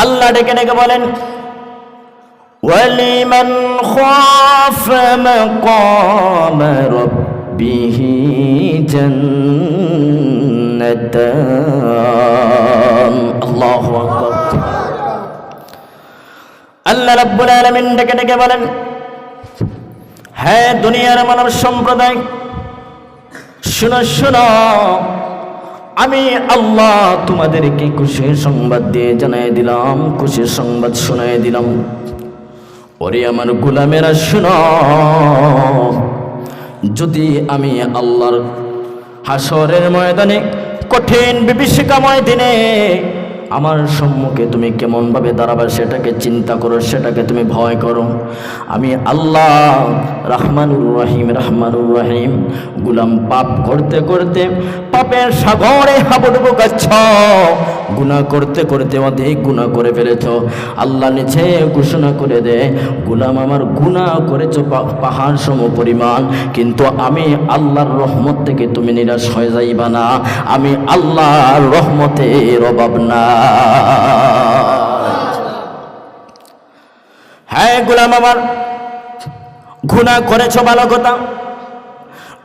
আল্লাহ ডেকে ডেকে বলেন, ওয়ালিমান খাফা মাকাম রাব্বিহি জান্নাতান। আল্লাহু আকবার। আল্লাহ রাব্বুল আলামিন ডেকে ডেকে বলেন, হ্যাঁ দুনিয়ার মানব সম্প্রদায়, শুনো শুনো, আমি আল্লাহ তোমাদেরকে খুশির সংবাদ দিয়ে জানাই দিলাম, খুশির সংবাদ শোনাই দিলাম। ওরে আমার গোলামেরা শুনো, যদি আমি আল্লাহর হাসরের ময়দানে কঠিন বিভীষিকাময় দিনে আমার সম্মুখে তুমি কেমনভাবে দাঁড়াবে সেটাকে চিন্তা করো, সেটাকে তুমি ভয় করো। আমি আল্লাহ রহমানুর রহিম, গুলাম পাপ করতে করতে পাপের সাগরে হাবুডুবু কাচ্ছ, গুনাহ করতে করতে অধিক গুনাহ করে ফেলেছ। আল্লাহ নিচে ঘোষণা করে দে, গুলাম আমার গুনাহ করেছ পাহাড় সম পরিমাণ, কিন্তু আমি আল্লাহর রহমত থেকে তুমি নিরাশ হয়ে যাইবা না। আমি আল্লাহর রহমতের অভাব না। হ্যাঁ গোলাম আমার, গুনাহ করেছ ভালো কথা,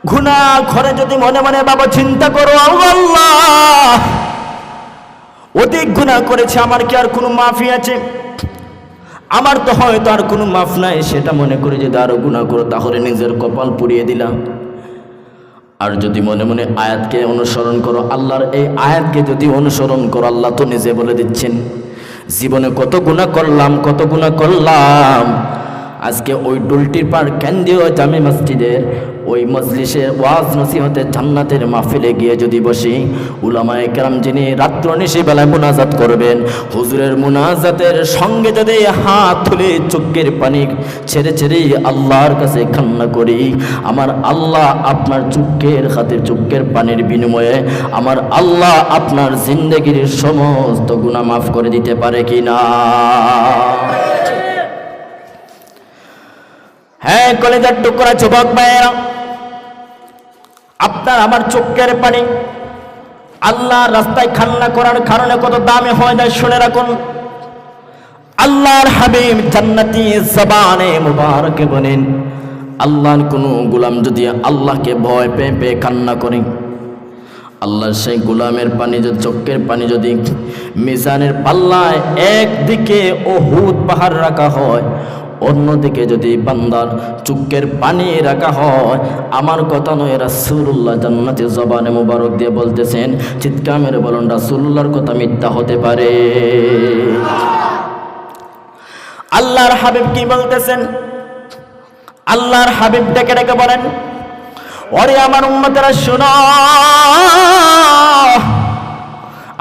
গুনাহ করে যদি মনে মনে বাবা চিন্তা করো, আল্লাহ অধিক গুনাহ করেছে, আমার কি আর কোনো মাফি আছে? আমার তো হয়তো আর কোনো মাফ নাই, সেটা মনে করে যদি আরো গুনাহ করো তাহলে নিজের কপাল পুড়িয়ে দিলাম। আর যদি মনে মনে আয়াতকে অনুসরণ করো, আল্লাহর এই আয়াতকে যদি অনুসরণ করো, আল্লাহ তো নিজে বলে দিচ্ছেন জীবনে কত গুনাহ করলাম। আজকে ওই ডুলটির পার কেন্দ্রীয় জামে মসজিদের ওই মজলিসে ওয়াজ নসিহতে জান্নাতের মাহফিলে গিয়ে যদি বসি, উলামায়ে কেরাম যিনি রাত্র নিশি বেলায় মুনাজাত করবেন, হুজুরের মুনাজাতের সঙ্গে যদি হাত তুলে চোখের পানি ছেড়ে ছেড়ে আল্লাহর কাছে কান্না করি, আমার আল্লাহ আপনার চোখের পানির বিনিময়ে আমার আল্লাহ আপনার জিন্দেগির সমস্ত গুনাহ মাফ করে দিতে পারে কিনা? হ্যাঁ কলেজার টুকরা যুবক ভাইয়েরা, আপনার আমার চোখের পানি আল্লাহর রাস্তায় কান্না করার কারণে কত দামি হয়ে যায় শুনে রাখুন। আল্লাহর হাবিব জান্নাতি জবানে মুবারকে বলেন, আল্লাহর কোনো গোলাম যদি আল্লাহকে ভয় পেয়ে পেয়ে কান্না করে, আল্লাহর সেই গোলামের পানি যদি চোখের পানি যদি মিজানের পাল্লায় একদিকে উহুদ পাহাড় রাখা হয়, অন্যদিকে যদি বান্দার চোখের পানি রাখা হয়, আমার কথা নয়, রাসূলুল্লাহ জান্নাতে জবানে মুবারক দিয়ে বলতেছেন, চিৎকার মেরে বলুন রাসূলুল্লাহর কথা মিথ্যা হতে পারে? আল্লাহর হাবিব কি বলতেছেন? আল্লাহর হাবিব ডেকে ডেকে বলেন, ওরে আমার উম্মতেরা শোনো,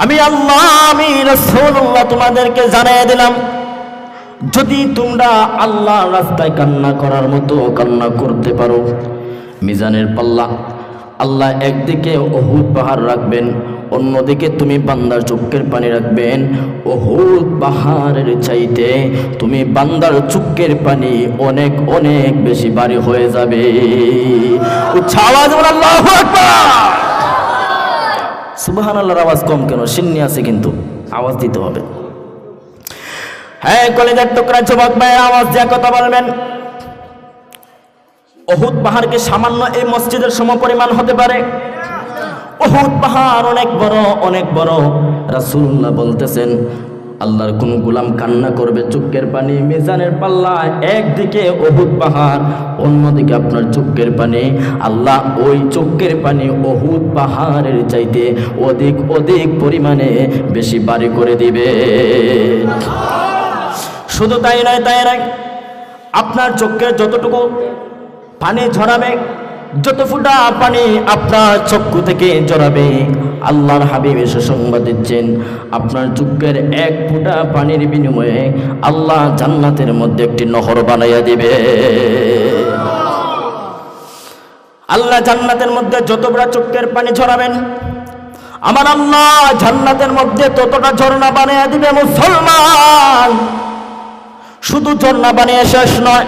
আমি আল্লাহ, আমি রাসূলুল্লাহ তোমাদেরকে জানিয়ে দিলাম, যদি তোমরা আল্লাহর রাস্তায় কান্না করার মতো কান্না করতে পারো, মিজানের পাল্লা আল্লাহ একদিকে উহুদ পাহাড় রাখবেন, অন্যদিকে তুমি বান্দার চোখের পানি রাখবেন, উহুদ পাহাড়ের চাইতে তুমি বান্দার চোখের পানি অনেক অনেক বেশি ভারী হয়ে যাবে। উচ্চ আওয়াজ বলো আল্লাহু আকবার। সুবহানাল্লাহর আওয়াজ কম কেন? সিন্নি আছে কিন্তু আওয়াজ দিতে হবে। হ্যাঁ কলেজার টুকরা যুবক ভাইয়ের, আওয়াজ দিয়ে কথা বলবেন। উহুদ পাহাড় কি সামান্য এই মসজিদের সমপরিমাণ হতে পারে? উহুদ পাহাড় অনেক বড়, অনেক বড়। রাসূলুল্লাহ বলতেছেন, আল্লাহর কোন গোলাম কান্না করবে চোখের পানি মিজানের পাল্লায়, একদিকে উহুদ পাহাড়, অন্যদিকে আপনার চোখের পানি, আল্লাহ ওই চোখের পানি উহুদ পাহাড়ের চাইতে অধিক অধিক পরিমাণে বেশি ভারী করে দিবে। শুধু তাই নয়, আপনার চোখের যতটুকু পানি ঝরাবে, যত ফুটা পানি আপনার চক্ষু থেকে ঝরাবে, আল্লাহর হাবিব এসে সংবাদ দিচ্ছেন, আপনার চোখের এক ফুটা পানির বিনিময়ে আল্লাহ জান্নাতের মধ্যে একটি নহর বানাইয়া দিবে। আল্লাহ জান্নাতের মধ্যে যতটা চোখের পানি ঝরাবেন, আমার আল্লাহ জান্নাতের মধ্যে ততটা ঝর্ণা বানাইয়া দিবে। মুসলমান, শুধু ঝর্ণা বানিয়ে শেষ নয়,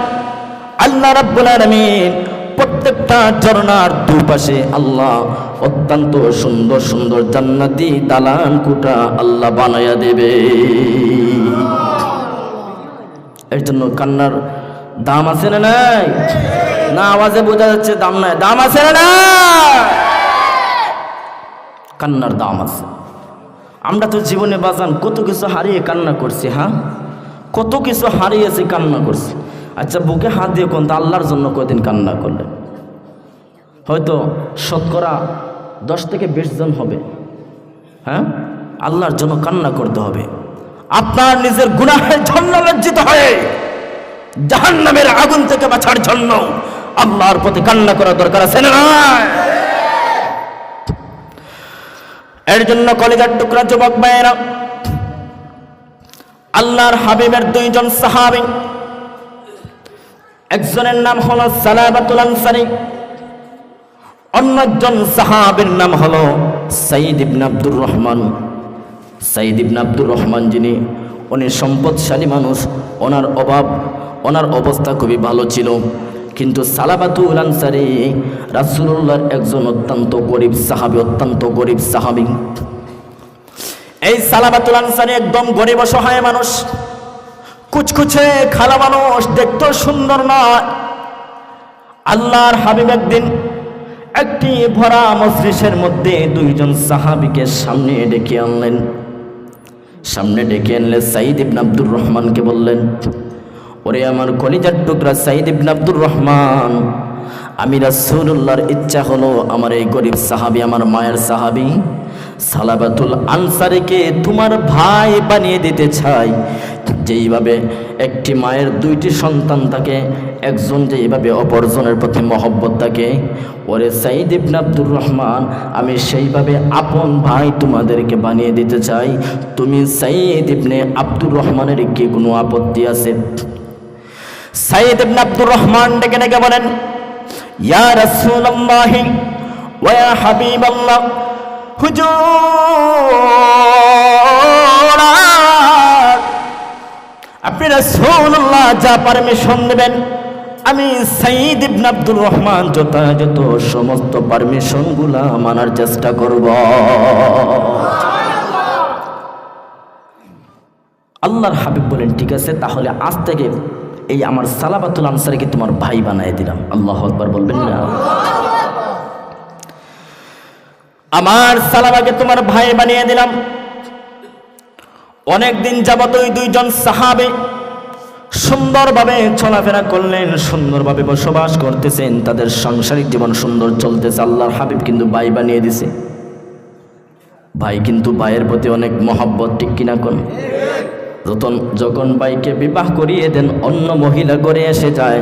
আল্লাহ রাব্বুল আলামিন প্রত্যেকটা ঝর্ণার দুপাশে আল্লাহ অত্যন্ত সুন্দর সুন্দর জান্নাতি দালান কোঠা আল্লাহ বানায়া দেবে। এর জন্য কান্নার দাম আছে না নাই? না আওয়াজে বোঝা যাচ্ছে দাম নাই। দাম আছে না নাই? কান্নার দাম আছে। আমরা তো জীবনে বাজান কত কিছু হারিয়ে কান্না করছি। হ্যাঁ, কত কিছু হারিয়েছি, কান্না করছি। আচ্ছা বুকে হাত দিয়ে কোন আল্লাহর জন্য কদিন কান্না করলেন? হয়তো শতকরা 10 থেকে 20 জন হবে। হ্যাঁ, আল্লাহর জন্য কান্না করতে হবে। আপনার নিজের গুনাহের জন্য লজ্জিত হয়ে জাহান্নামের আগুন থেকে বাঁচার জন্য আল্লাহর প্রতি কান্না করা দরকার আছে না? এর জন্য কলেজার টুকরা যুবক ভাইয়েরা, আল্লাহর হাবিবের 2 জন সাহাবী, একজনের নাম হলো সালাবাতুল আনসারী, অন্যজন সাহাবীর নাম হলো সাইদ ইবনে আব্দুর রহমান। সাইদ ইবনে আব্দুর রহমান যিনি, উনি সম্পদশালী মানুষ, ওনার অবস্থা খুবই ভালো ছিল। কিন্তু সালাবাতুল আনসারী রাসূলুল্লাহর একজন অত্যন্ত গরিব সাহাবী। এই সালাবাতুল আনসারী একদম গরিব অসহায় মানুষ, কুচকুচে খালা মানুষ, দেখতে সুন্দর নয়। আল্লাহর হাবিব একদিন একটি ভরা মজলিসের মধ্যে দুইজন সাহাবীকে সামনে ডেকে আনলেন। সামনে ডেকে আনলে সাঈদ ইবনে আব্দুর রহমানকে বললেন, ওরে আমার কলিজার টুকরা সাঈদ ইবনে আব্দুর রহমান, আমি রাসূলুল্লাহর ইচ্ছা হলো আমার এই গরিব সাহাবী, আমার মায়ের সাহাবী সালাবাতুল আনসারীকে তোমার ভাই বানিয়ে দিতে চাই। যেইভাবে একটি মায়ের দুইটি সন্তান থাকে, একজন যেইভাবে অপরজনের প্রতি মহব্বত থাকে, ওরে সাঈদ ইবনে আব্দুর রহমান, আমি সেইভাবে আপন ভাই তোমাদেরকে বানিয়ে দিতে চাই। তুমি সাঈদ ইবনে আব্দুর রহমানের কি কোনো আপত্তি আছে? সাঈদ ইবনে আব্দুর রহমান ডেকে ডেকে বলেন, ইয়া রাসূলুল্লাহ ওয়া ইয়া হাবিবাল্লাহ, হুজুর আপনি রাসূলুল্লাহ যা পারমিশন দেবেন আমি সাঈদ ইবনে আব্দুর রহমান যথাযথ সমস্ত পারমিশনগুলা মানার চেষ্টা করব। আল্লাহর হাবিব বলেন, ঠিক আছে, তাহলে আজ থেকে এই আমার সালাবাতুল আনসারীকে তোমার ভাই বানিয়ে দিলাম। আল্লাহু আকবার বলবেন না? আমার সালাবাকে তোমার ভাই বানিয়ে দিলাম। অনেকদিন যাবত ওই দুইজন সাহাবী সুন্দরভাবে চলাফেরা করলেন, সুন্দরভাবে বসবাস করতেছেন, তাদের সাংসারিক জীবন সুন্দর চলতেছে। আল্লাহর হাবিব কিন্তু ভাই বানিয়ে দিছে। ভাই কিন্তু ভাইয়ের প্রতি অনেক মহব্বত, ঠিক কিনা কোন? যখন ভাইকে বিবাহ করিয়ে দেন অন্য মহিলা ঘরে এসে যায়,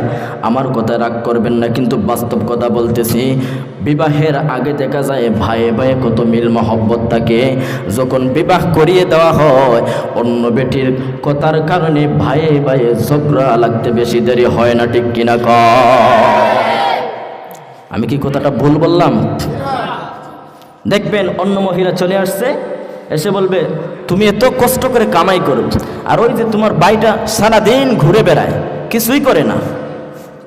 আমার কথা রাগ করবেন না, কিন্তু বাস্তব কথা বলতেছি, বিবাহের আগে দেখা যায় ভাইয়ে ভাইয়ে কত মিল মহব্বত থাকে। যখন বিবাহ করিয়ে দেওয়া হয় অন্য বেটির কথার কারণে ভাইয়ে ভাইয়ে ঝগড়া লাগতে বেশি দেরি হয় না, ঠিক কিনা আমি কি কথাটা ভুল বললাম? দেখবেন অন্য মহিলা চলে আসছে, এসে বলবে তুমি এত কষ্ট করে কামাই করো, আর ওই যে তোমার ভাইটা সারাদিন ঘুরে বেড়ায়, কিছুই করে না।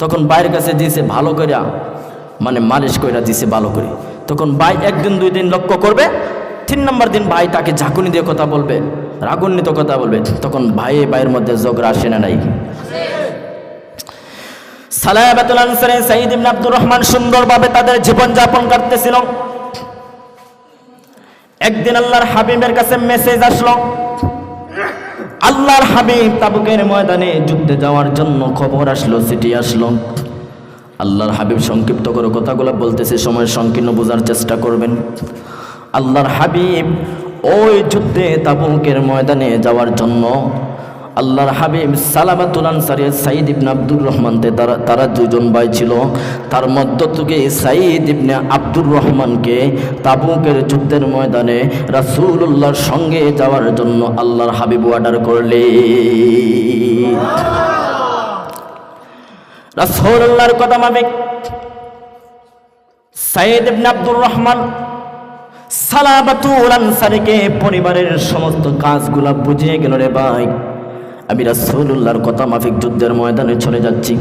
তখন ভাইয়ের কাছে দিয়েছে ভালো করে, মানে মালিশ করে দিয়েছে ভালো করে। তখন ভাই একদিন দুই দিন লক্ষ্য করবে, 3 নম্বর দিন ভাই তাকে ঝাঁকুনি দিয়ে কথা বলবে, রাগান্বিত কথা বলবে। তখন ভাইয়ের মধ্যে ঝগড়া আসে না নাই? সালাবাতুল আনসারী সাঈদ ইবনে আব্দুর রহমান সুন্দরভাবে তাদের জীবন যাপন করতেছিল। একদিন আল্লাহর হাবিবের কাছে মেসেজ আসলো, আল্লাহর হাবিব তাবুকের ময়দানে যুদ্ধে যাওয়ার জন্য খবর আসলো, চিঠি আসলো। আল্লাহর হাবিব সংক্ষিপ্ত করে কথাগুলো বলতেছে, সময় সংকীর্ণ বোঝার চেষ্টা করবেন। আল্লাহর হাবিব ওই যুদ্ধে তাবুকের ময়দানে যাওয়ার জন্য আল্লাহর হাবিব সালাবাতুল আনসারী সাঈদ ইবনে আব্দুর রহমান, তারা দুজন ভাই ছিল। তার মধ্য থেকে সাঈদ ইবনে আব্দুর রহমানকে তাবুকের যুদ্ধের ময়দানে রাসূলুল্লাহর সঙ্গে যাওয়ার জন্য আল্লাহর হাবিব অর্ডার করলেন। রাসূলুল্লাহর কথা মাফিক সাঈদ ইবনে আব্দুর রহমান সালাবাতুল আনসারীকে পরিবারের সমস্ত কাজগুলা বুঝিয়ে গেল, রে ভাই আমি রাসূলুল্লাহর কথা মাফিক যুদ্ধের ময়দানে চলে যাচ্ছি,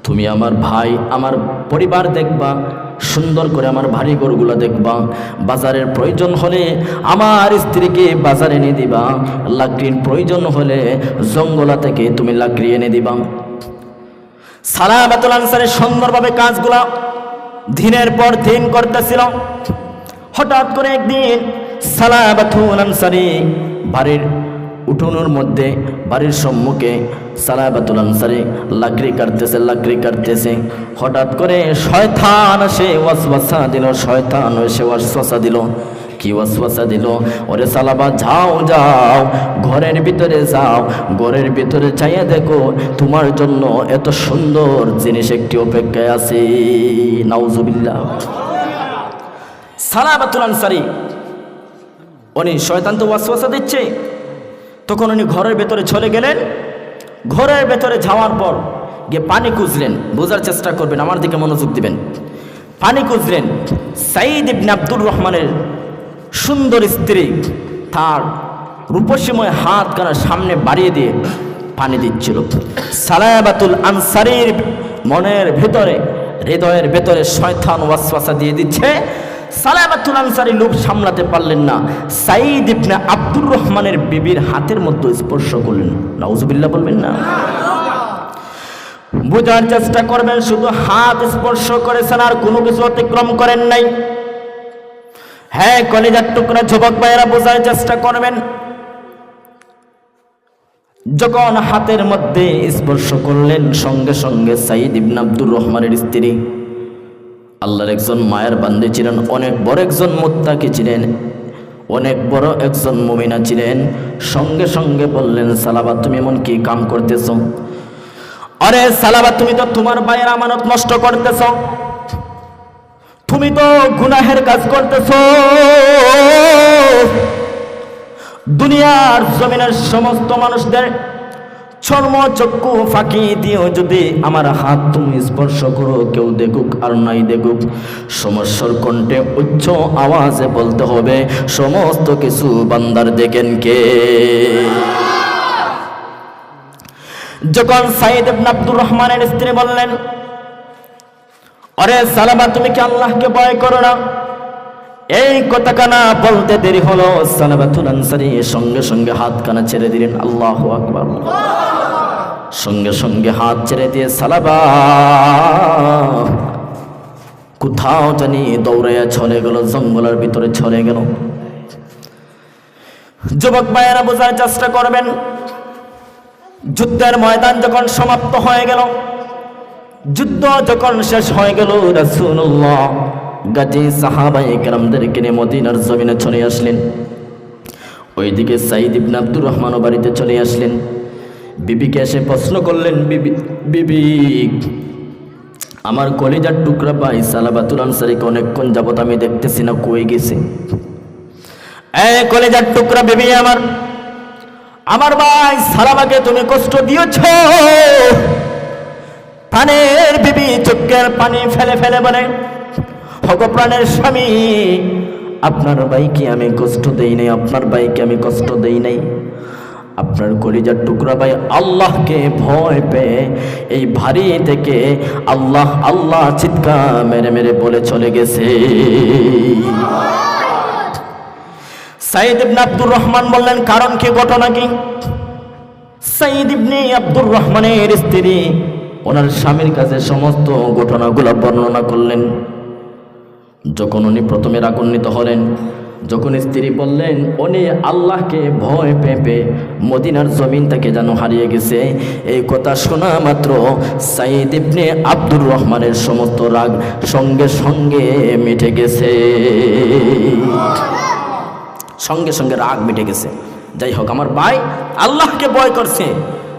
তুমি আমার ভাই আমার পরিবার দেখবা, সুন্দর করে আমার ভারী গরুগুলো দেখবা, বাজারের প্রয়োজন হলে আমার স্ত্রীকে বাজারে এনে দিবা, লাকড়ির প্রয়োজন হলে জঙ্গলা থেকে তুমি লাকড়ি এনে দিবা। সালাবাতুল আনসারী সুন্দরভাবে কাজগুলা দিনের পর দিন করতেছিল। হঠাৎ করে একদিন সালাবাতুল আনসারী বাড়ির উঠোনের মধ্যে, বাড়ির সম্মুখে সালাবাতুল আনসারী লাকড়ি কাটতেছে। হঠাৎ করে শয়তান এসে ওয়াসওয়াসা দিল, শয়তান এসে ওয়াসওয়াসা দিল। কি ওয়াসওয়াসা দিল? ওরে সালাবা যাও ঘরের ভিতরে যাও, ঘরের ভিতরে চাইয়া দেখো তোমার জন্য এত সুন্দর জিনিস একটি অপেক্ষায় আছে। নাউজুবিল্লাহ। সালাবাতুল আনসারী উনি শয়তান তো ওয়াসওয়াসা দিচ্ছে, তখন উনি ঘরের ভেতরে চলে গেলেন। ঘরের ভেতরে যাওয়ার পর গিয়ে পানি খুঁজলেন। বোঝার চেষ্টা করবেন, আমার দিকে মনোযোগ দিবেন। পানি খুঁজলেন। সাঈদ ইবনে আব্দুর রহমানের সুন্দর স্ত্রী তার রূপসীময় হাত কানা সামনে বাড়িয়ে দিয়ে পানি দিচ্ছিল। সালাবাতুল আনসারীর মনের ভেতরে, হৃদয়ের ভেতরে শয়তান ওয়াসওয়াসা দিয়ে দিচ্ছে। সালাবাতুল আনসারী লোভ সামলাতে পারলেন না, সাঈদ ইবনে আব্দুর রহমানের বিবির হাতের মধ্যে স্পর্শ করলেন। নাউজুবিল্লাহ বলবেন না? বোঝার চেষ্টা করবেন, শুধু হাত স্পর্শ করেছেন আর কোনো কিছু অতিক্রম করেন নাই। হ্যাঁ, কলিজার টুকরা যুবক ভাইয়েরা বোঝার চেষ্টা করবেন, যখন হাতের মধ্যে স্পর্শ করলেন সঙ্গে সঙ্গে সাইদ ইবনে আব্দুর রহমানের স্ত্রী, আল্লাহর একজন মায়ের বান্দী ছিলেন, অনেক বড় একজন মুত্তাকি ছিলেন, অনেক বড় একজন মুমিনা ছিলেন, সঙ্গে সঙ্গে বললেন, সালাবা তুমি এমন কি কাম করতেছ? আরে সালাবা, তুমি তো তোমার ভাইয়ের আমানত নষ্ট করতেছ, তুমি তো গুনাহের কাজ করতেছ। দুনিয়ার জমিনের সমস্ত মানুষদের চর্মচক্ষু ফাঁকি দিয়েও যদি আমার হাত তুমি স্পর্শ করো, কেউ দেখুক আর নাই দেখুক, সমস্যার কণ্ঠে উচ্চ আওয়াজে বলতে হবে, সমস্ত কিছু বান্দার দেখেন কে? যখন সাইদ ইবনে আব্দুর রহমানের স্ত্রী বললেন, আরে সালাবা তুমি কি আল্লাহকে ভয় করো না? এই কথা কানা বলতে দেরি হলো, সালাবাতুল আনসারী সঙ্গে সঙ্গে হাত কানা ছেড়ে দিলেন। আল্লাহু আকবার। সঙ্গে সঙ্গে হাত ছেড়ে দিয়ে সালাবা কোথাও জানি দৌড়াইয়া চলে গেল, জঙ্গলের ভিতরে চলে গেল। যুবক ভাইয়েরা বোঝার চেষ্টা করবেন, যুদ্ধের ময়দান যখন সমাপ্ত হয়ে গেল, যুদ্ধ যখন শেষ হয়ে গেল, রাসূলুল্লাহ গাজী সাহাবায়ে কেরামদেরকে নিয়ে মদিনার জমিনে চলে আসলেন। ওইদিকে সাইদ ইবনে আব্দুর রহমানও বাড়িতে চলে আসলেন। বিবিকে এসে প্রশ্ন করলেন, বিবি আমার কলিজার টুকরা ভাই সালাবাতুল আনসারীকে অনেকক্ষণ যাবত আমি দেখতেছি না, কই গেছে? কলিজার টুকরা বিবি আমার ভাই সালাবাকে তুমি কষ্ট দিয়েছ। প্রাণের বিবি চোখের পানি ফেলে ফেলে বলে, হগো প্রাণের স্বামী, আপনার ভাইকে আমি কষ্ট দেই নাই, আপনার ভাইকে আমি কষ্ট দেই নাই। আপনার কলিজার টুকরা ভাই আল্লাহকে ভয় পেয়ে এই ভারী থেকে আল্লাহ আল্লাহ চিৎকার মেরে মেরে বলে চলে গেছে। সাইদ ইবনে আব্দুর রহমান বললেন, কারণ কি, ঘটনা কি? সাইদ ইবনে আব্দুর রহমানের স্ত্রী ওনার স্বামীর কাছে সমস্ত ঘটনাগুলো বর্ণনা করলেন। যখন উনি প্রথমে রাগান্বিত হলেন, যখন স্ত্রী বললেন উনি আল্লাহকে ভয় পেয়ে মদিনার জমিন থেকে যেন হারিয়ে গেছে, এই কথা শোনা মাত্র সাইদ ইবনে আব্দুর রহমানের সমস্ত রাগ সঙ্গে সঙ্গে মিটে গেছে, সঙ্গে সঙ্গে রাগ মিটে গেছে। যাই হোক, আমার ভাই আল্লাহকে ভয় করছে,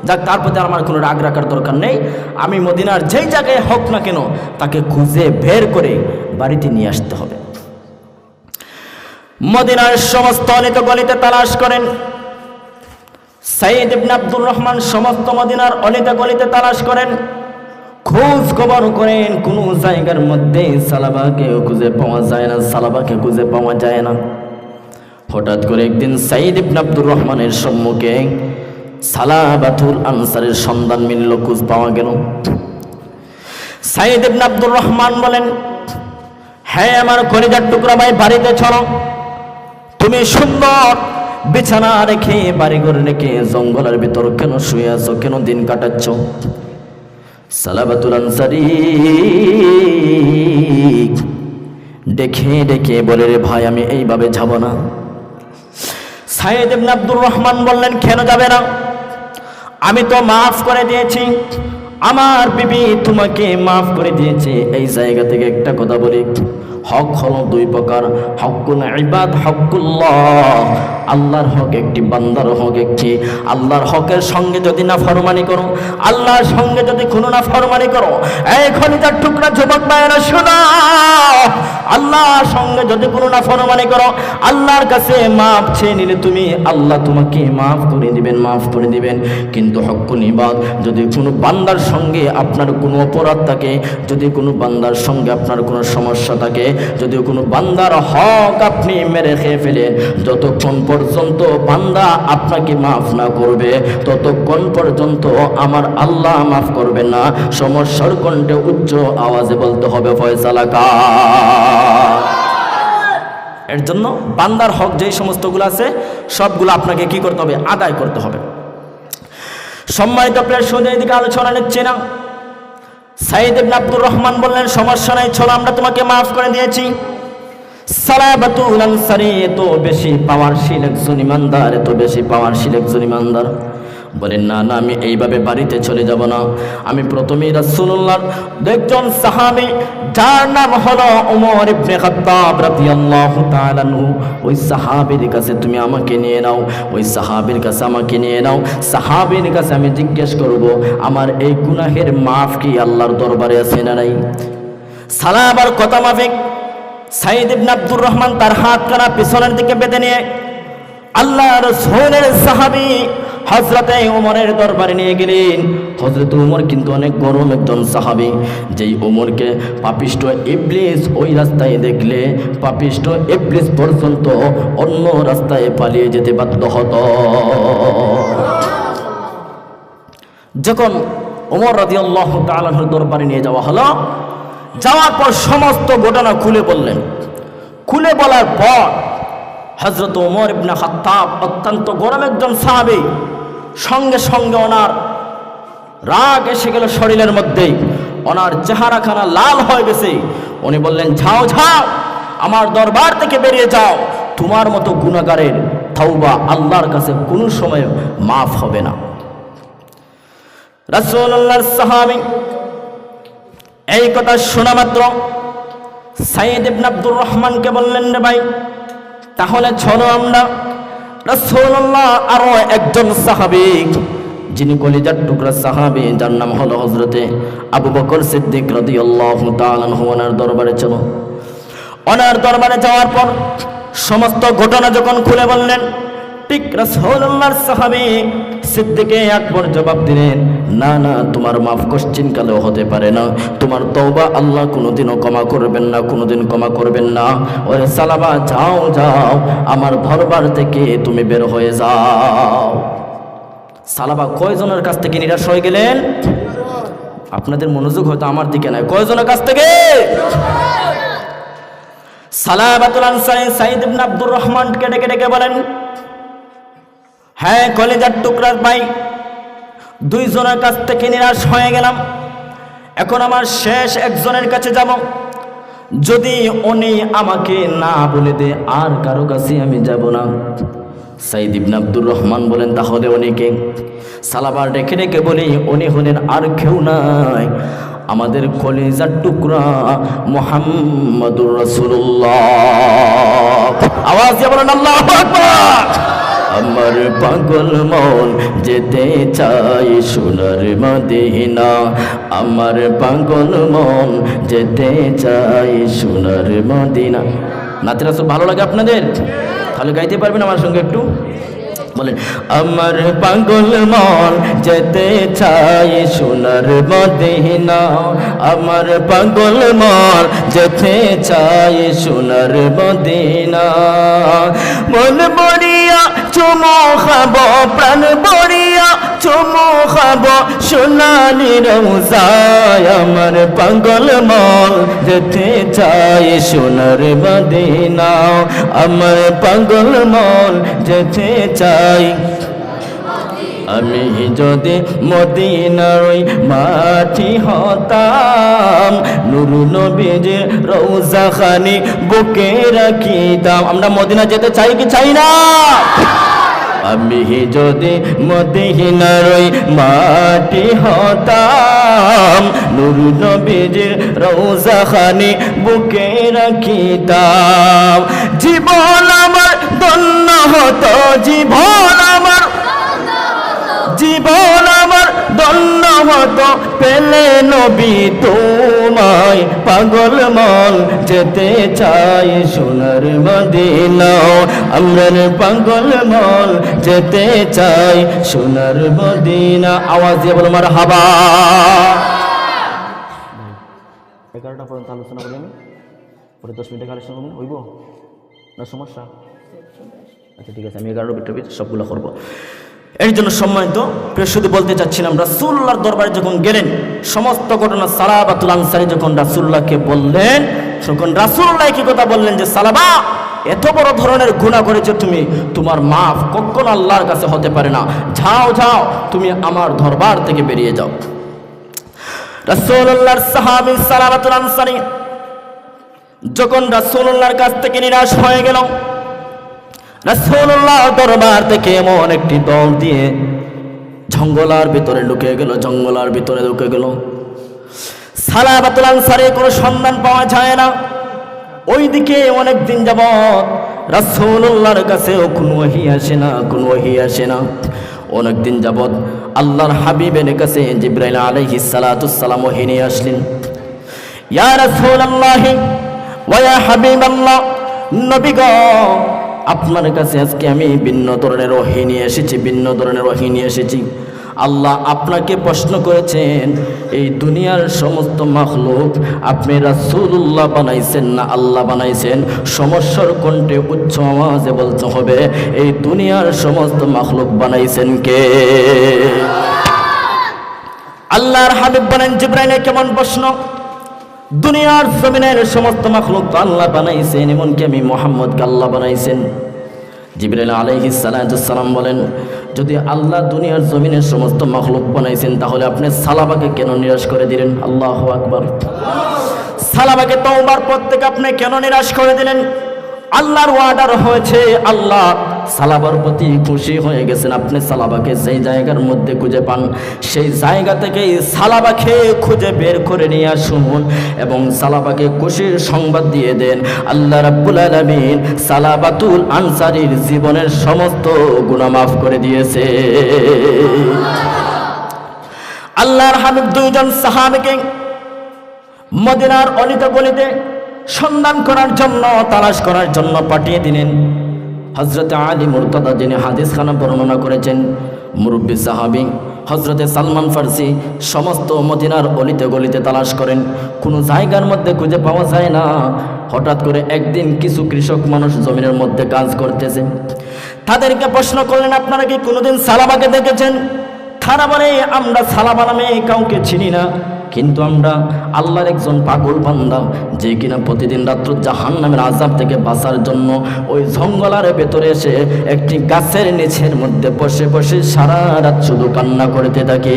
যাক, তার প্রতি আমার কোনো রাগ রাখার দরকার নেই। আমি মদিনার যেই জায়গায় হোক না কেন তাকে খুঁজে বের করে বাড়িতে নিয়ে আসতে হবে। মদিনার সমস্ত অলিতে গলিতে তালাশ করেন সাইদ ইবনে আব্দুর রহমান, সমস্ত মদিনার অলিতে গলিতে তালাশ করেন, খোঁজ খবর করেন, কোনো জায়গার মধ্যে সালাবাকে খুঁজে পাওয়া যায় না, সালাবাকে খুঁজে পাওয়া যায় না। হঠাৎ করে একদিন সাইদ ইবনে আব্দুর রহমানের সম্মুখে সালাবাতুল আনসারের সন্ধান মিলল, খোঁজ পাওয়া গেল। সাইদ ইবনে আব্দুর রহমান বলেন, হ্যাঁ আমার কলিজার টুকরা ভাই, বাড়িতে চলো। তুমি সুন্দর বিছানা রেখে, বাড়িঘর রেখে জঙ্গলের ভিতর কেন শুয়ে আছো, কেন দিন কাটাচ্ছ? সালাবাতুল আনসারী ডেকে ডেকে বলে, রে ভাই, আমি এইভাবে যাব না। সাইদ ইবনে আব্দুর রহমান বললেন, কেন যাবে না? আমি তো মাফ করে দিয়েছি, আমার বিবি তোমাকে মাফ করে দিয়েছে। এই জায়গা থেকে একটা কথা বলি, হক হলো দুই প্রকার, হকুল ইবাদ, হকুল্লাহ। আল্লাহর হক একটি, বান্দার হক একটি। আল্লাহর হকের সঙ্গে যদি না ফরমানি করো, আল্লাহর সঙ্গে যদি কোনো না ফরমানি করো, এই খলিজার টুকরা যুবক ভাইয়েরা শোনো, আল্লাহর সঙ্গে যদি কোনো না ফরমানি করো, আল্লাহর কাছে মাফ চেয়ে নিলে তুমি, আল্লাহ তোমাকে মাফ করে দিবেন, মাফ করে দিবেন। কিন্তু হকুল ইবাদ, যদি কোনো বান্দার সঙ্গে আপনার কোনো অপরাধ থাকে, যদি কোনো বান্দার সঙ্গে আপনার কোনো সমস্যা থাকে, যদি কোনো বান্দার হক আপনি মেরে খেয়ে ফেলেন, যতক্ষণ পর্যন্ত বান্দা আপনাকে মাফ না করবে, ততক্ষণ পর্যন্ত আমার আল্লাহ মাফ করবে না। সমস্যার কণ্ঠে উচ্চ আওয়াজে বলতে হবে, ফয়সালা কার। এর জন্য বান্দার হক যেই সমস্তগুলো আছে সবগুলো আপনাকে কি করতে হবে? আদায় করতে হবে। সম্মানিত প্রিয় সুধী, এদিকে আলোচনা নিচ্ছে না। সাইদ ইবনে আব্দুর রহমান বললেন, সমস্যা নাই, চলো আমরা তোমাকে মাফ করে দিয়েছি। সালাবাতুল আনসারী এত বেশি পাওয়ারশীল একজন ইমানদার, এত বেশি পাওয়ারশীল একজন ইমানদার বলেন, না না, আমি এইভাবে বাড়িতে চলে যাব না। আমি প্রথমেই রাসূলুল্লাহর একজন সাহাবী যার নাম হলো ওমর ইবনে খাত্তাব রাদিয়াল্লাহু তাআলা আনহু, ওই সাহাবীর কাছে তুমি আমাকে নিয়ে নাও, ওই সাহাবীর কাছে আমাকে নিয়ে নাও। সাহাবীর কাছে আমি জিজ্ঞেস করব আমার এই গুনাহের মাফ কি আল্লাহর দরবারে আছে না নাই। সালাবার কথা মাফিক সাইদ ইবনে আব্দুর রহমান তার হাতখানা পিছনের দিকে বেঁধে নিয়ে আল্লাহর রাসূলের সাহাবী হযরতে ওমরের দরবারে নিয়ে গেলেন। হযরত ওমর কিন্তু অনেক গরম একজন সাহাবী, যেই ওমরকে পাপিষ্ঠ ইবলিস ওই রাস্তায় দেখলে পাপিষ্ঠ ইবলিস পর্যন্ত অন্য রাস্তায় পালিয়ে যেতে বাধ্য হতো। যখন ওমর রাদিয়াল্লাহু তাআলা আনহুর দরবারে নিয়ে যাওয়া হলো, যাওয়ার পর সমস্ত ঘটনা খুলে বললেন। খুলে বলার পর হযরত ওমর ইবনে খাত্তাব অত্যন্ত গরম একজন সাহাবী, সঙ্গে সঙ্গে ওনার রাগ এসে গেল শরীরের মধ্যেই, ওনার চেহারাখানা লাল হয়ে গেছে। উনি বললেন, যাও যাও, আমার দরবার থেকে বেরিয়ে যাও, তোমার মতো গুনাহগারের তওবা আল্লাহর কাছে কোনো সময় মাফ হবে না। রাসূলুল্লাহর সাহাবী এই কথা শোনা মাত্র সাইদ ইবনে আব্দুর রহমানকে বললেন, রে ভাই, তাহলে চলো আমরা। রাসূলুল্লাহ আরো একজন সাহাবী, যিনি কলিজার টুকরা সাহাবী, যার নাম হলো হযরতে আবু বকর সিদ্দিক রাদিয়াল্লাহু তাআলা আনহু, ওনার দরবারে চলো। ওনার দরবারে যাওয়ার পর সমস্ত ঘটনা যখন খুলে বললেন, ঠিক রাসূলুল্লাহর সাহাবী সিদ্দিকে আকবর জবাব দিলেন, না না, তোমার মাফ কোশ্চিন কালেও হতে পারে না, তোমার তওবা আল্লাহ কোনোদিনও ক্ষমা করবেন না, কোনোদিন ক্ষমা করবেন না। ওরে সালাবা, যাও যাও, আমার দরবার থেকে তুমি বের হয়ে যাও। সালাবা কয়জনের কাছ থেকে নিরাশ হয়ে গেলেন? আপনাদের মনোযোগ হয়তো আমার দিকে নাই। কয়জনের কাছ থেকে? সালাবাতুল আনসারী সাইদ ইবনে আব্দুর রহমানকে ডেকে ডেকে বলেন, হ্যাঁ কলিজার টুকরার ভাই, দুইজনের কাছ থেকে নিরাশ হয়ে গেলাম, এখন আমার শেষ একজনের কাছে যাব। যদি উনি আমাকে না বলে দে আর কারো কাছে আমি যাব না। সাইদ ইবনে আব্দুর রহমান বলেন, তাহলে উনিকে? সালাবার ডেকে ডেকে বলি, উনি হলেন আর কেউ নাই, আমাদের কলিজার টুকরা মুহাম্মাদুর রাসূলুল্লাহ। আওয়াজ দিয়ে বলেন আল্লাহু আকবার। আমার পাগল মন যেতে চাই সোনার মদিনা, আমার পাগল মন যেতে চাই সোনার মদিনা। নাতে রাসূল ভালো লাগে আপনাদের? তাহলে গাইতে পারবেন আমার সঙ্গে একটু? বলেন, আমার পাগল মন যেতে চাই সোনার মদিনা, আমার পাগল মন যেতে চাই সোনার মদিনা। মন বড়িয়া চুমু খাবো, প্রাণ বড়িয়া চুমু খাবো সোনালি রওজায়, আমার পাগল মন যেতে চাই সোনার মদিনা, আমার পাগল মন যেতে চাই। আমি যদি মদিনার ওই মাটি হতাম, নূর নবীজির রওজা খানি বুকে রাখিতাম। আমরা মদিনা যেতে চাই কি চাই না? আমি যদি মদিনার ওই মাটি হতাম, নূর নবীজির রওজা খানি বুকে রাখিতাম। জীবন আমার ধন্য হতো, জীবন আমার ধন্য হতো পেলে নবী তোমায়, পাগল মন যেতে চাই সোনার মদিনা, আমরার পাগল মন যেতে চাই সোনার মদিনা। আওয়াজ দিয়ে বলো মারহাবা। 11টা পর্যন্ত আলোচনা করি আমি, পরে 10 মিনিটের আলোচনা করবেন, হইব না? সমস্যা? আচ্ছা ঠিক আছে, আমি 11টার ভিতরে সবগুলো করবো। এর জন্য সম্মানিত প্রিয়, শুধু বলতে চাচ্ছিলাম, রাসূলুল্লাহর দরবারে যখন গেলেন, সমস্ত ঘটনা সালাবাতুল আনসারী যখন রাসূলুল্লাহকে বললেন, তখন রাসূলুল্লাহ কি কথা বললেন যে, সালাবা, এত বড় ধরনের গুনাহ করেছো তুমি, তোমার মাফ কখনো আল্লাহর কাছে হতে পারে না, যাও যাও, তুমি আমার দরবার থেকে বেরিয়ে যাও। রাসূলুল্লাহর সাহাবী সালাবাতুল আনসারী যখন রাসূলুল্লাহর কাছ থেকে নিরাশ হয়ে গেল, রাসূলুল্লাহ দরবার থেকে এমন একটি দল দিয়ে জঙ্গলার ভিতরে ঢুকে গেল, জঙ্গলার ভিতরে ঢুকে গেল। সালাবাতুল আনসারীর কোনো সন্ধান পাওয়া যায় না। ওইদিকে অনেক দিন যাবত রাসূলুল্লাহর কাছেও কোনো ওহী আসে না, কোনো ওহী আসে না। অনেক দিন যাবত আল্লাহর হাবিবের কাছে জিবরাইল আলাইহিস সালাতুস সালাম ওহী নিয়ে আসলেন। ইয়া রাসূলুল্লাহ ওয়া ইয়া হাবিবাল্লাহ, নবী গো, আপনার কাছে আজকে আমি ভিন্ন ধরনের ওহী নিয়ে এসেছি, ভিন্ন ধরনের ওহী নিয়ে এসেছি। আল্লাহ আপনাকে প্রশ্ন করেছেন, এই দুনিয়ার সমস্ত মাখলুক আপনি রাসূলুল্লাহ বানাইছেন না আল্লাহ বানাইছেন? সমস্যার কণ্ঠে উচ্চ আওয়াজে বলতে হবে, এই দুনিয়ার সমস্ত মাখলুক বানাইছেন কে? আল্লাহর হাবিব বলেন, জিবরাইলের কেমন প্রশ্ন? দুনিয়ার জমিনের সমস্ত মাখলুক তো আল্লাহ বানাইছেন, এমনকি আমি মুহাম্মদকে আল্লাহ বানাইছেন? জিবরাইল আলাইহিস সালাম বলেন, যদি আল্লাহ দুনিয়ার জমিনের সমস্ত মাখলুক বানাইছেন তাহলে আপনি সালাবাকে কেন নিরাশ করে দিলেন? আল্লাহু আকবার। সালাবাকে তওবার পর থেকে আপনি কেন নিরাশ করে দিলেন? আল্লাহর ওয়ার্ডার হয়েছে, আল্লাহ সালাবার প্রতি খুশি হয়ে গেছেন। আপনি সালাবাকে যেই জায়গার মধ্যে খুঁজে পান সেই জায়গা থেকে সালাবাকে খুঁজে বের করে নিয়ে আসুন এবং সালাবাকে খুশির সংবাদ দিয়ে দেন, আল্লাহ রাব্বুল আলামিন সালাবাতুল আনসারীর জীবনের সমস্ত গুনাহ মাফ করে দিয়েছে। আল্লাহর হাবিব দুইজন সাহাবীকে মদিনার অলিতে গলিতে সন্ধান করার জন্য, তালাশ করার জন্য পাঠিয়ে দিলেন। হযরত আলী মুরতাদা, যিনি হাদিস খানা বর্ণনা করেছেন, মুরব্বী সাহাবী হযরতে সালমান ফারসি সমস্ত মদিনার অলিতে গলিতে তালাশ করেন, কোনো জায়গার মধ্যে খুঁজে পাওয়া যায় না। হঠাৎ করে একদিন কিছু কৃষক মানুষ জমিনের মধ্যে কাজ করতেছে, তাদেরকে প্রশ্ন করলেন, আপনারা কি কোনোদিন সালাবাকে দেখেছেন? তারা বলে, আমরা সালাবা নামে কাউকে চিনি না, কিন্তু আমরা আল্লাহর একজন পাগল বান্দা যে কিনা প্রতিদিন রাত্র জাহান্নামের আযাব থেকে বাঁচার জন্য ওই জঙ্গলের ভেতরে এসে একটি গাছের নিচের মধ্যে বসে বসে সারা রাত শুধু কান্না করতে থাকে,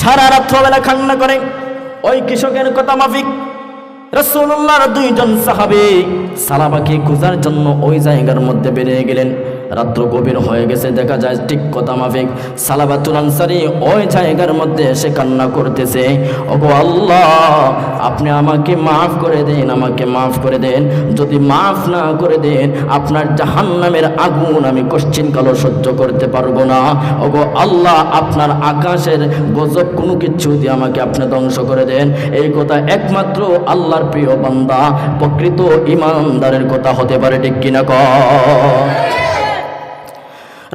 সারা রাত্রবেলা কান্না করে। ওই কৃষকের কথা মাফিক রাসূলুল্লাহর দুইজন সাহাবী সালাবাকে খোঁজার জন্য ওই জায়গার মধ্যে বেরিয়ে গেলেন। রাত্র গভীর হয়ে গেছে, দেখা যায় ঠিক কথা মাফিক সালাবাতুল আনসারী ওই জায়গার মধ্যে এসে কান্না করতেছে, ওগো আল্লাহ, আপনি আমাকে মাফ করে দেন, আমাকে মাফ করে দেন। যদি মাফ না করে দেন আপনার জাহান্নামের আগুন আমি কশ্চিনকালও সহ্য করতে পারবো না। ওগো আল্লাহ, আপনার আকাশের গজব কোনো কিছু দিয়ে আমাকে আপনি ধ্বংস করে দেন। এই কথা একমাত্র আল্লাহর প্রিয় বান্দা প্রকৃত ঈমানদারের কথা হতে পারে, ঠিক কিনা কও?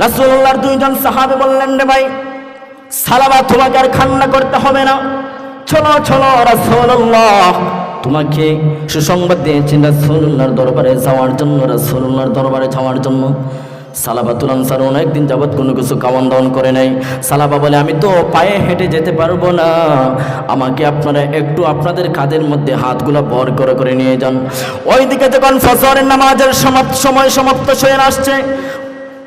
রাসূলুল্লাহর দুইজন সাহাবী বললেন, রে ভাই সালাবা, তোমাকে আর কান্না করতে হবে না, চলো চলো, রাসূলুল্লাহ তোমাকে সুসংবাদ দিয়েছেন রাসূলুল্লাহর দরবারে যাওয়ার জন্য, রাসূলুল্লাহর দরবারে যাওয়ার জন্য। সালাবাতুল আনসার অনেকদিন যাবৎ কোনো কিছু খাওয়ান দাওয়ান করে নাই। সালাবা বলে, আমি তো পায়ে হেঁটে যেতে পারবো না, আমাকে আপনারা একটু আপনাদের কাঁধের মধ্যে হাতগুলো ভর করে করে নিয়ে যান। ওইদিকে যখন ফজরের নামাজের সময় সমাপ্ত হয়ে আসছে,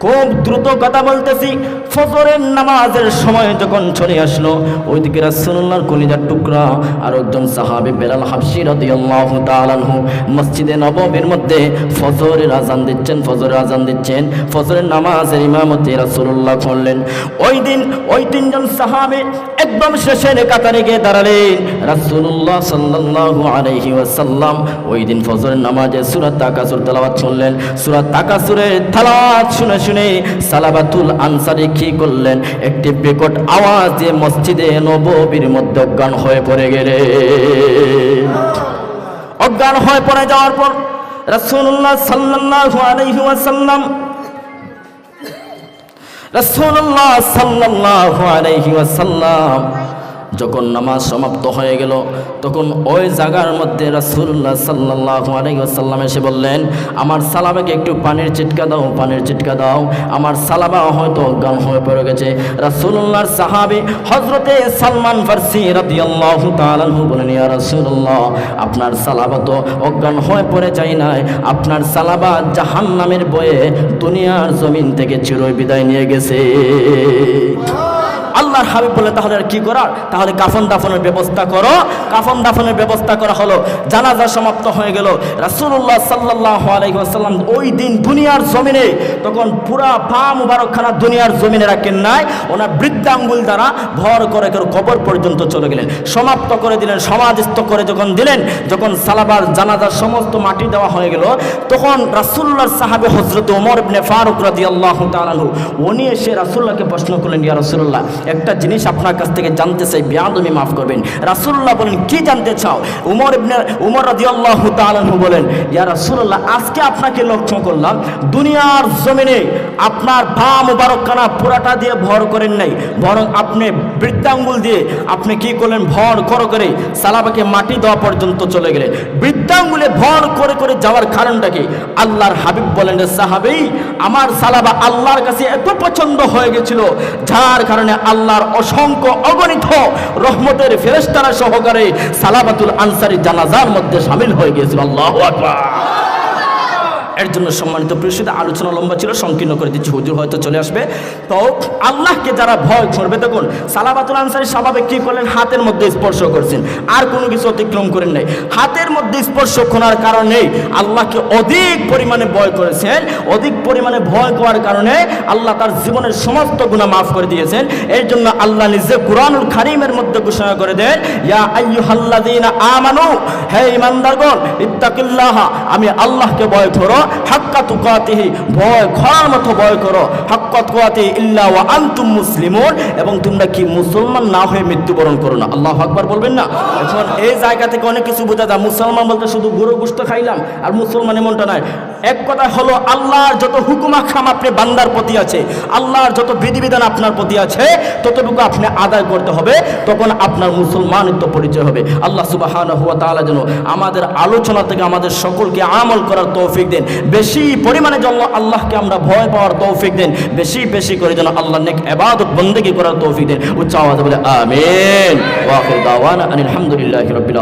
খুব দ্রুত কথা বলতেছি, ফজরের নামাজের সময় যখন চলে আসলো, ওইদিকে রাসূলুল্লাহর কলিজার টুকরা আর একজন সাহাবী বেলাল হাবশী রাদিয়াল্লাহু তাআলা আনহু মসজিদে নববীর মধ্যে ফজরের আজান দিচ্ছেন, ফজরের আজান দিচ্ছেন, ফজরের নামাজের ইমামতি রাসূলুল্লাহ করলেন। ওই দিন ওই তিনজন সাহাবী একদম শেষের কাতারে গিয়ে দাঁড়ালেন। রাসূলুল্লাহ সাল্লাল্লাহু আলাইহি ওয়াসাল্লাম ওই দিন ফজরের নামাজে সূরা তাকাসুর তেলাওয়াত করলেন। সূরা তাকাসুরের তেলাওয়াত শুনে শুনে সালাবাতুল আনসারী কি করলেন, একটি বিকট আওয়াজ দিয়ে মসজিদে নববীর মধ্যে অজ্ঞান হয়ে পড়ে গেলেন। অজ্ঞান হয়ে পড়ে যাওয়ার পর রাসূলুল্লাহ সাল্লাল্লাহু আলাইহি ওয়াসাল্লাম যখন নামাজ সমাপ্ত হয়ে গেল, তখন ওই জায়গার মধ্যে রাসূলুল্লাহ সাল্লাল্লাহু আলাইহি ওয়াসাল্লাম এসে বললেন, আমার সালাবাকে একটু পানির চিটকা দাও, পানির চিটকা দাও, আমার সালাবা হয়তো অজ্ঞান হয়ে পড়ে গেছে। রাসূলুল্লাহর সাহাবী হযরতে সালমান ফারসি রাদিয়াল্লাহু তাআলা আনহু বলেন, ইয়া রাসূলুল্লাহ, আপনার সালাবা তো অজ্ঞান হয়ে পড়ে যায় নাই, আপনার সালাবা জাহান্নামের ভয়ে দুনিয়ার জমিন থেকে চির বিদায় নিয়ে গেছে। আল্লাহ আল্লাহর হাবিব বলে তাহলে আর কি করার, তাহলে কাফন দাফনের ব্যবস্থা করো। কাফন দাফনের ব্যবস্থা করা হলো, জানাজা সমাপ্ত হয়ে গেল। রাসূলুল্লাহ সাল্লাল্লাহু আলাইহি ওয়াসাল্লাম ওই দিন দুনিয়ার জমিনে, তখন পুরা পা মুবারকখানা দুনিয়ার জমিনে রাখেন নাই, ওনার বৃদ্ধাঙ্গুল দ্বারা ভর করে কবর পর্যন্ত চলে গেলেন, সমাপ্ত করে দিলেন, সমাধিস্থ করে যখন দিলেন, যখন সালাবার জানাজার সমস্ত মাটি দেওয়া হয়ে গেল, তখন রাসূলুল্লাহর সাহাবী হযরত ওমর ইবনে ফারুক রাদিয়াল্লাহু তাআলা আনহু উনি এসে রাসূলুল্লাহকে প্রশ্ন করলেন, ইয়া রাসূলুল্লাহ, একটা জিনিস আপনার কাছ থেকে জানতে চাই, বেয়াদবি মাফ করবেন। রাসূলুল্লাহ বলেন, কি জানতে চাও? ওমর রাদিয়াল্লাহু তাআলা আনহু বলেন, ইয়া রাসূলুল্লাহ, আজকে আপনাকে লক্ষ্য করলাম দুনিয়ার জমিনে আপনার পা মুবারকখানা পুরাটা দিয়ে ভর করেন নাই, বরং আপনি বৃদ্ধাঙ্গুল দিয়ে আপনি কি করলেন, ভর করে সালাবাকে মাটি দেওয়া পর্যন্ত চলে গেলেন। বৃদ্ধাঙ্গুলে ভর করে যাওয়ার কারণটা কি? আল্লাহর হাবিব বলেন, সাহাবী, আমার সালাবা আল্লাহর কাছে এত পছন্দ হয়ে গেছিল, যার কারণে আল্লাহর অসংখ্য অগণিত রহমতের ফেরেশতারা সহকারে সালাবাতুল আনসারী জানাজার মধ্যে শামিল হয়ে গিয়েছিল। আল্লাহু আকবার। এর জন্য সম্মানিত প্রিয়সিত, আলোচনা লম্বা ছিল, সংকীর্ণ করে দিচ্ছি, হুজুর হয়তো চলে আসবে। তো আল্লাহকে যারা ভয় করবে, দেখুন সালাবাতুল আনসারী স্বাভাবিক কি করলেন, হাতের মধ্যে স্পর্শ করছেন, আর কোনো কিছু অতিক্রম করেন নাই। হাতের মধ্যে স্পর্শ করার কারণে আল্লাহকে অধিক পরিমাণে ভয় করেছেন। অধিক পরিমাণে ভয় করার কারণে আল্লাহ তার জীবনের সমস্ত গুনাহ মাফ করে দিয়েছেন। এর জন্য আল্লাহ নিজে কুরআনুল কারীমের মধ্যে ঘোষণা করে দেন, ইয়া আইয়ুহাল্লাযীনা আমানু, হে ঈমানদারগণ, ইত্তাকিল্লাহা, আমি আল্লাহকে ভয় করো, হাক্কা তুকাতিহি, ভয় করার মতো ভয় করো, হাক্কা তুকাতিহি ইল্লা ওয়া আনতুম মুসলিমুন, এবং তোমরা কি মুসলমান না হয়ে মৃত্যুবরণ করো না। আল্লাহু আকবার বলবেন না? এখন এই জায়গা থেকে অনেক কিছু বোঝা যায়, মুসলমান বলতে শুধু গরু গোশত খাইলাম আর মুসলমান, এমনটা নয়। এক কথা হলো, আল্লাহর যত হুকুম আহকাম আপনি বান্দার প্রতি আছে, আল্লাহর যত বিধিবিধান আপনার প্রতি আছে, ততটুকু আপনি আদায় করতে হবে, তখন আপনার মুসলমানিত্ব পরিচয় হবে। আল্লাহ সুবহানাহু ওয়া তাআলা যেন আমাদের আলোচনা থেকে আমাদের সকলকে আমল করার তৌফিক দেন, বেশি পরিমাণে যেন আল্লাহকে আমরা ভয় পাওয়ার তৌফিক দেন, বেশি করে যেন আল্লাহ নেক ইবাদত বন্দেগী করার তৌফিক দেন। উচ্চ আওয়াজে বলে আমিন। ওয়া আখিরু দাওয়ানা আনিল হামদুলিল্লাহি রাব্বিল আলামিন।